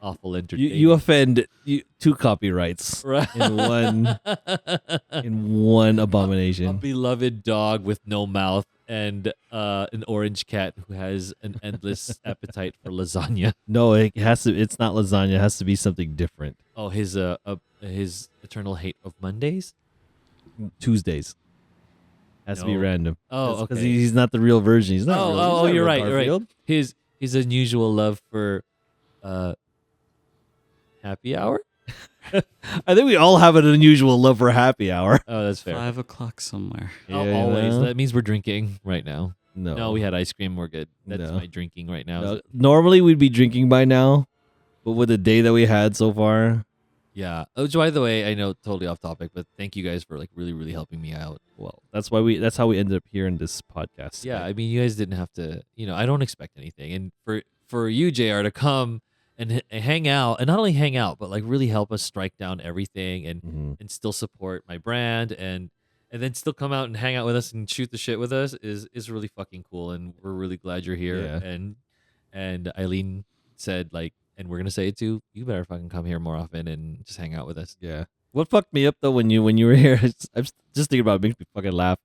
Awful You entertainment. offend two copyrights right. in one A abomination. beloved dog with no mouth and an orange cat who has an endless appetite for lasagna. No, it has to. It's not lasagna. It has to be something different. Oh, his eternal hate of Mondays. Tuesdays has to be No. random. Oh, because okay. he's not the real version. He's not. real. He's Oh, not you're real right. You're right. Garfield. His unusual love for happy hour. I think we all have an unusual love for happy hour. Oh, that's fair. 5 o'clock somewhere. Oh, Yeah, always. no? That means we're drinking right now. No, No, we had ice cream. We're good. That's No. my drinking right now. No. Normally we'd be drinking by now, but with the day that we had so far, Yeah. Which, by the way, I know totally off topic, but thank you guys for like really, really helping me out. well, that's how we ended up here in this podcast. Yeah, today. I mean, you guys didn't have to. I don't expect anything, and for you, Jr., to come and hang out, and not only hang out, but like really help us strike down everything, and Mhm. still support my brand, and then still come out and hang out with us and shoot the shit with us is really fucking cool, and we're really glad you're here. Yeah. And Eileen said like, and we're gonna say it too. You better fucking come here more often and just hang out with us. Yeah. What fucked me up though when you were here? I'm just thinking about it. Makes me fucking laugh.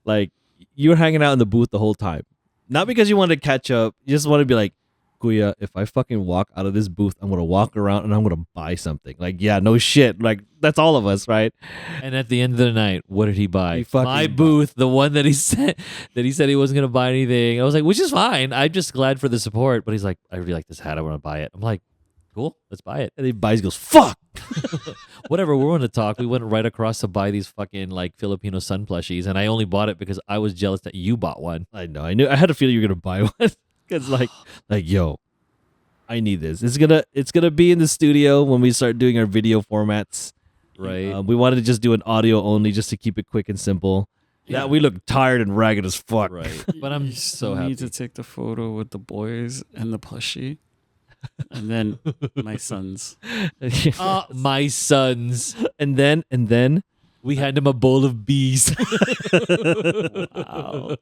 Like you were hanging out in the booth the whole time, not because you wanted to catch up. You just want to be like, Kuya, if I fucking walk out of this booth, I'm gonna walk around and I'm gonna buy something. Like, yeah, no shit. Like that's all of us, right? And at the end of the night, what did he buy? He fucking My bought- booth, the one that he said he wasn't gonna buy anything. I was like, which is fine. I'm just glad for the support. But he's like, I really like this hat. I want to buy it. I'm like, Cool, let's buy it. And he buys, goes, fuck. Whatever, we wanted to talk. We went right across to buy these fucking like Filipino sun plushies, and I only bought it because I was jealous that you bought one. I know. I had a feeling you were gonna buy one. Because like yo, I need this. It's gonna be in the studio when we start doing our video formats. Right. We wanted to just do an audio only, just to keep it quick and simple. Yeah. Yeah, we look tired and ragged as fuck. Right. But I'm You so still happy. need to take the photo with the boys and the plushie, and then my sons. My sons. and then We hand him a bowl of bees. Wow.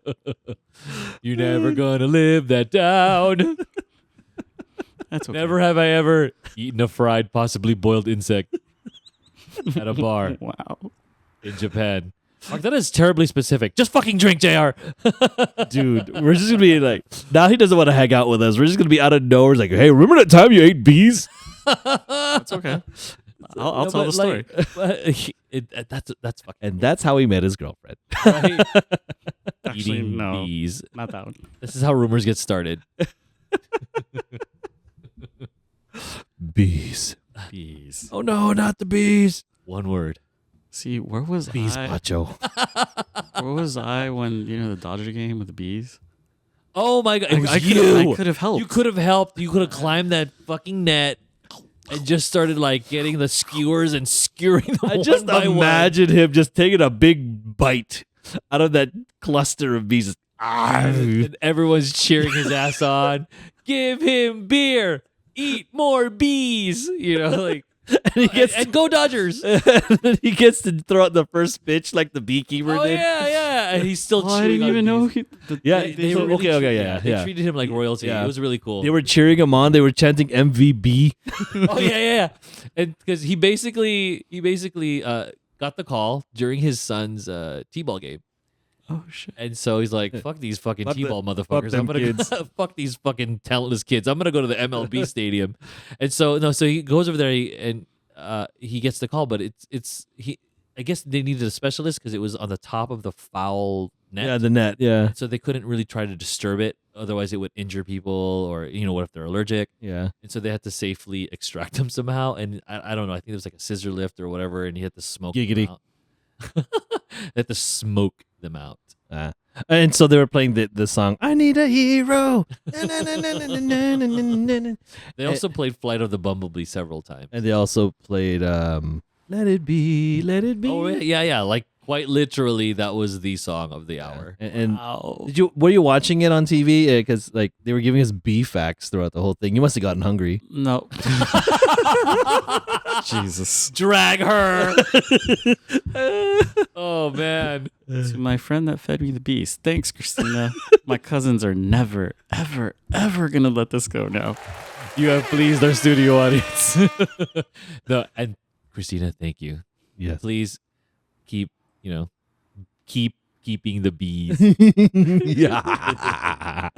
You're never gonna live that down. That's okay. Never have I ever eaten a fried, possibly boiled insect at a bar Wow. in Japan. Mark, that is terribly specific. Just fucking drink, JR. dude, we're just gonna be like, now he doesn't want to hang out with us. We're just gonna be out of nowhere. It's like, hey, remember that time you ate bees? That's okay. I'll No, tell the but, story. That's fucking And that's how he met his girlfriend. right. Actually, Eating no. bees. Not that one. This is how rumors get started. Bees. Bees. Oh no, not the bees. One word. See, where was Bees I? macho. Where was I when the Dodger game with the bees? Oh my god! It was I you. could have helped. You could have helped. You could have climbed that fucking net and just started like getting the skewers and skewering them. I just one by one. imagine him just taking a big bite out of that cluster of bees. And everyone's cheering his ass on. Give him beer. Eat more bees. You know, like And he gets and go Dodgers. he gets to throw out the first pitch like the beekeeper Oh did. yeah. And he's still Oh, I chewing didn't on even know. bees. Yeah, They so- were really okay, treat- yeah, They yeah. treated him like royalty. Yeah. It was really cool. They were cheering him on. They were chanting MVB. Oh yeah, and because he basically got the call during his son's t-ball game, Oh shit. and so he's like, "Fuck these fucking Fuck t-ball fuck motherfuckers! them I'm gonna kids." fuck these fucking talentless kids. I'm gonna go to the MLB stadium." And so so he goes over there and he gets the call, but he. I guess they needed a specialist because it was on the top of the foul net. Yeah, the net. Yeah, So they couldn't really try to disturb it, otherwise it would injure people, or what if they're allergic. yeah. And so they had to safely extract them somehow. And I don't know. I think it was like a scissor lift or whatever. And he had to smoke Giggity. them out. They had to smoke them out. And so they were playing the song "I Need a Hero," They also played Flight of the Bumblebee several times. and they also played "Let It Be, Let It Be." Oh, yeah. Like quite literally, that was the song of the hour. And Wow. were you watching it on TV? Because like they were giving us bee facts throughout the whole thing. You must have gotten hungry. No. Jesus. Drag her. Oh, man. To my friend that fed me the bees. Thanks, Christina. My cousins are never, ever, ever gonna let this go now. You have pleased our studio audience. No, and Christina, thank you. Yes. Please keep keeping the bees. Yeah.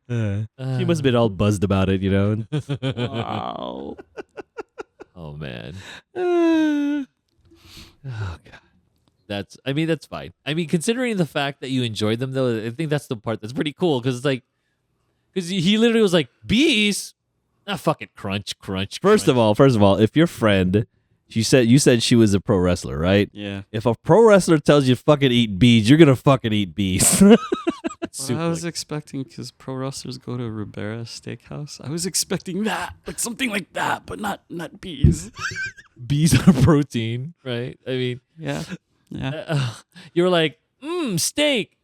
She must have been all buzzed about it, you know. Wow. Oh man. Oh god. That's fine. I mean, considering the fact that you enjoyed them though, I think that's the part that's pretty cool because it's like he literally was like, bees? Ah, fucking crunch. First of all, if your friend, you said she was a pro wrestler, right? Yeah. If a pro wrestler tells you to fucking eat bees, you're gonna fucking eat bees. What I was expecting, because pro wrestlers go to Ribera Steakhouse, I was expecting that, like something like that, but not bees. bees are protein, right? I mean, Yeah. you were like, steak,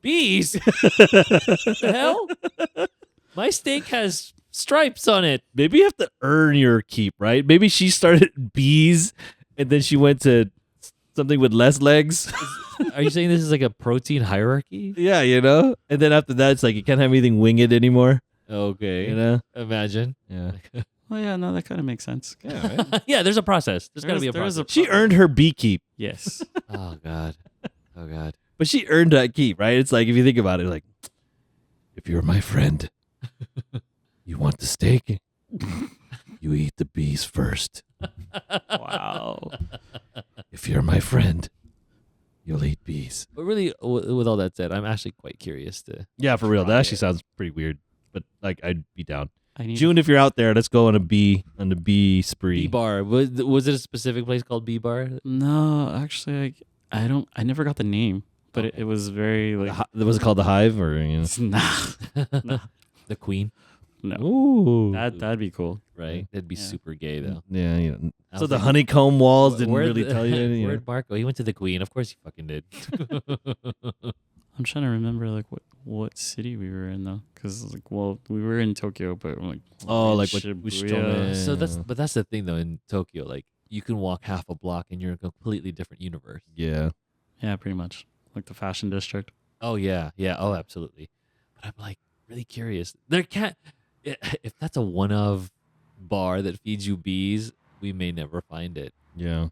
bees. What the hell? My steak has stripes on it. Maybe you have to earn your keep, right? Maybe she started bees and then she went to something with less legs. Are you saying this is like a protein hierarchy? Yeah, you know? And then after that, it's like you can't have anything winged anymore, Okay. you know? Imagine. Yeah. Well, yeah, no, that kind of makes sense. Yeah, right? Yeah, there's a process. There's got to be a There is process. She earned her bee keep, Yes. Oh god. Oh god. but she earned that keep, right? It's like, if you think about it, like, if you're my friend, you want the steak, you eat the bees first. Wow. If you're my friend, you'll eat bees. But really, with all that said, I'm actually quite curious to. Yeah, for real. That Try actually it. sounds pretty weird, but like I'd be down. I need June, if you're out there, let's go on the bee spree. B bar. Was it a specific place called B bar? No, actually, I never got the name, but it was very like Was it called the Hive or? You know? nah, The Queen, no. Ooh, That'd be cool. right? That'd be Yeah. super gay though. yeah, yeah. I So was the like, honeycomb walls didn't where'd really the- tell you anything. Where'd Marco? He went to the Queen. Of course he fucking did. I'm trying to remember like what city we were in though, because like we were in Tokyo, but like Oh, in like what Shibuya. Ushitome. So that's the thing though in Tokyo, like you can walk half a block and you're in a completely different universe. Yeah. Yeah, pretty much like the fashion district. Oh yeah, yeah, oh absolutely. But I'm like really curious. There can't if that's a one of bar that feeds you bees, we may never find it. Yeah.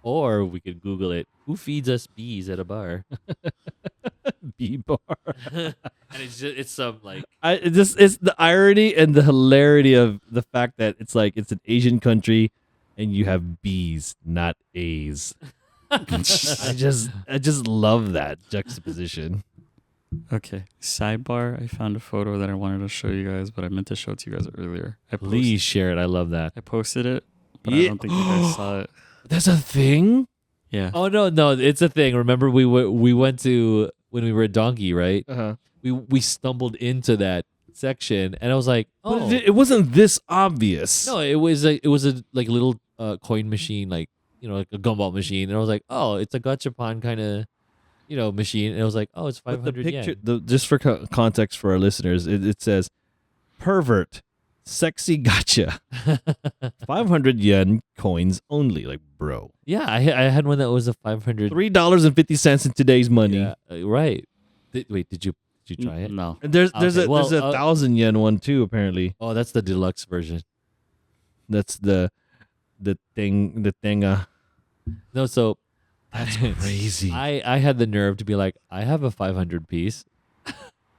Or we could Google it. Who feeds us bees at a bar? Bee bar. And it's some like It's the irony and the hilarity of the fact that it's like it's an Asian country and you have B's, not A's. I just love that juxtaposition. Okay, sidebar. I found a photo that I wanted to show you guys, but I meant to show it to you guys earlier. please share it. I love that. I posted it, but I Yeah. don't think you guys saw it. That's a thing? Yeah. Oh no, it's a thing. Remember we went to when we were at Donkey, right? Uh-huh. We stumbled into that section and I was like, oh But it wasn't this obvious. no, it was a like little coin machine, like like a gumball machine, and I was like, oh, it's a gachapon kind of machine, and I was like, oh, it's But 500 the picture, yen. just for context for our listeners, it says pervert, sexy gotcha, 500 yen coins only. Like, bro, Yeah, I had one that was a 500. $3.50 in today's money. Yeah, right. Wait, did you try it? No. And there's Okay, a well, 1,000 yen one too. Apparently, Oh, that's the deluxe version. that's the thing. No, so That's crazy. I had the nerve to be like, I have a 500 piece.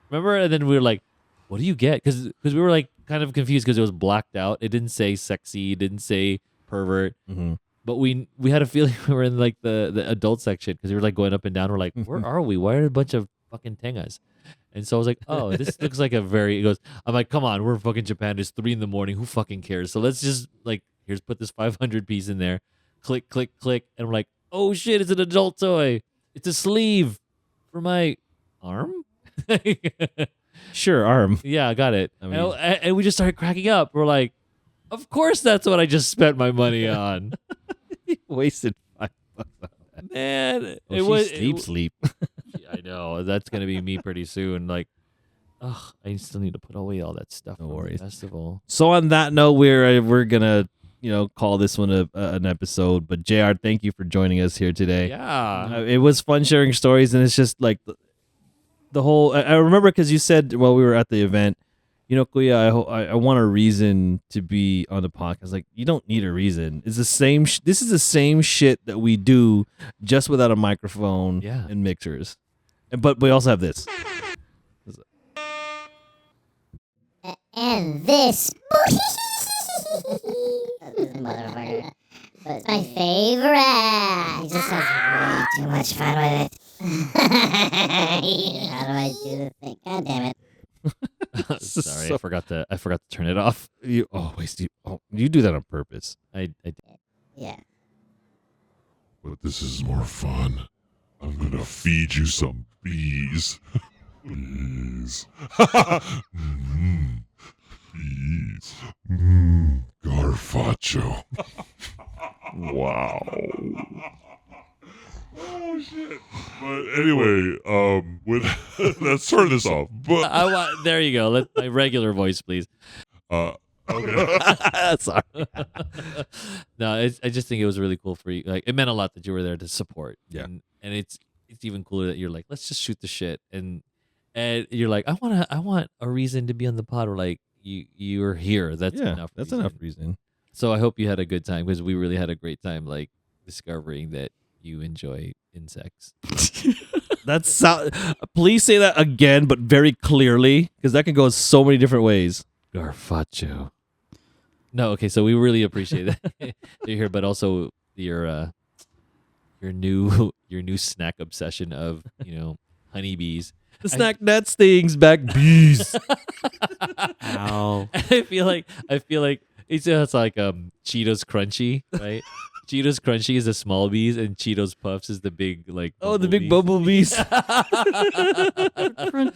Remember? And then we were like, what do you get? Because we were like kind of confused because it was blacked out. It didn't say sexy. It didn't say pervert. Mhm. But we had a feeling we were in like the adult section because we were like going up and down. We're like, where are we? Why are a bunch of fucking tengas? And so I was like, oh, this looks like a very. He goes, I'm like, come on, we're in fucking Japan. It's 3 a.m. Who fucking cares? So let's just like, here's put this 500 piece in there. Click, click, click, and we're like, oh shit, it's an adult toy. It's a sleeve for my arm. Sure, arm. Yeah, I got it. I And- mean- and we just started cracking up. We're like, of course, that's what I just spent my money on. Wasted $5. Man, Oh, it was sleep. I know that's gonna be me pretty soon. Like, ugh, I still need to put away all that stuff No from the worries. festival. So on that note, we're gonna call this one an episode. But JR, thank you for joining us here today. Yeah, It was fun sharing stories, and it's just like the whole. I remember because you said while we were at the event, Kuya, I want a reason to be on the podcast. Like, you don't need a reason. It's the same. This is the same shit that we do, just without a microphone Yeah. and mixers. But we also have this. And this. Motherfucker. But it's my favorite. He just has way too much fun with it. How do I do the thing? God damn it. sorry, So- I forgot to turn it off. You do that on purpose. I did. Yeah. But this is more fun. I'm gonna feed you some bees. Bees. Bees. Garfacho. Wow. Oh shit. But anyway, let's turn this off. But I want. There you go. My regular voice, please. okay. Sorry. No, I just think it was really cool for you. Like, it meant a lot that you were there to support. Yeah. and it's even cooler that you're like, let's just shoot the shit, and you're like, I want a reason to be on the pod. Or like, you're here. That's enough. That's reason. enough reason. So I hope you had a good time because we really had a great time. Like discovering that you enjoy insects. Please say that again, but very clearly, because that can go so many different ways. Garfacho. No, okay, so we really appreciate that you're here, but also your new snack obsession of honeybees. The snack that stings back bees. Ow. I feel like it's like Cheetos Crunchy, right? Cheetos Crunchy is the small bees, and Cheetos Puffs is the big like. Oh, the big bumblebees. bumblebees.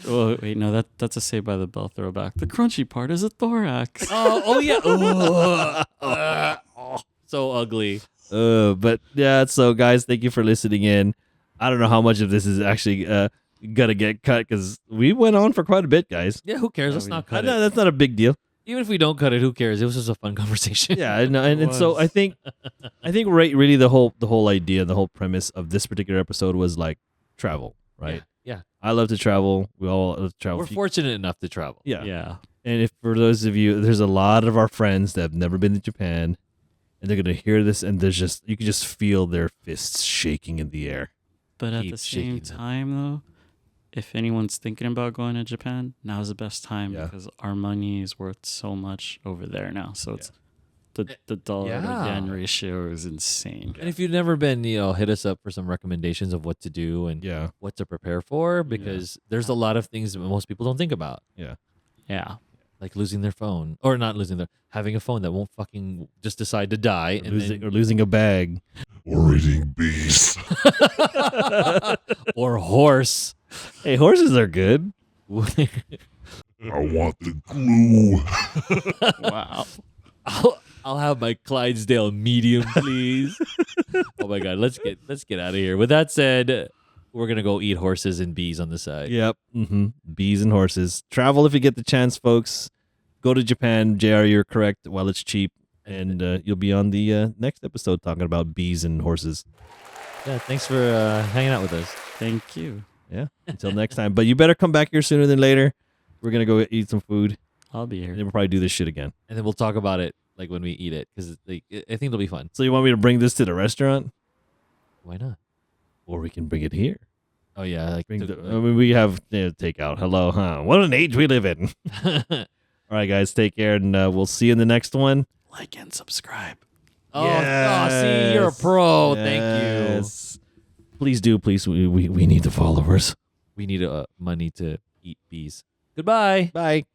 Oh wait, no, that's a Saved by the Bell throwback. The crunchy part is a thorax. Oh yeah. So ugly. But yeah, so guys, thank you for listening in. I don't know how much of this is actually gonna get cut because we went on for quite a bit, guys. Yeah, who cares? Let's not cut it. That's not a big deal. Even if we don't cut it, who cares? It was just a fun conversation. Yeah, and so was. I think really the whole idea, the whole premise of this particular episode was like travel, right? Yeah. I love to travel. We all love to travel. We're fortunate enough to travel. Yeah. Yeah. And if for those of you, there's a lot of our friends that have never been to Japan, and they're gonna hear this, and you can just feel their fists shaking in the air. But at Keep the shaking same them. time, though, if anyone's thinking about going to Japan, now's the best time Yeah. because our money is worth so much over there now. So it's the dollar to Yeah. yen ratio is insane. And if you've never been, hit us up for some recommendations of what to do and Yeah. what to prepare for, because there's a lot of things that most people don't think about, Yeah. like losing their phone or not having a phone that won't fucking just decide to die and Or losing a bag. Or eating bees. or horse. Hey, horses are good. I want the glue. Wow. I'll have my Clydesdale medium, please. Oh my god, let's get out of here. With that said, we're gonna go eat horses and bees on the side. Yep. Bees and horses. Travel if you get the chance, folks. Go to Japan, JR. You're correct. While it's cheap, and you'll be on the next episode talking about bees and horses. Yeah, thanks for hanging out with us. Thank you. Yeah. Until next time. But you better come back here sooner than later. We're gonna go eat some food, I'll be and then here. we'll probably do this shit again. And then we'll talk about it like when we eat it, because I think it'll be fun. So you want me to bring this to the restaurant, Why not? or we can bring it here? Oh yeah, like We have takeout. Hello, huh? What an age we live in. All right, guys, take care, and we'll see you in the next one. Like and subscribe. See, you're a pro. Thank Yes. Please do, please. We need the followers. you. We need money to eat bees. Goodbye. Bye.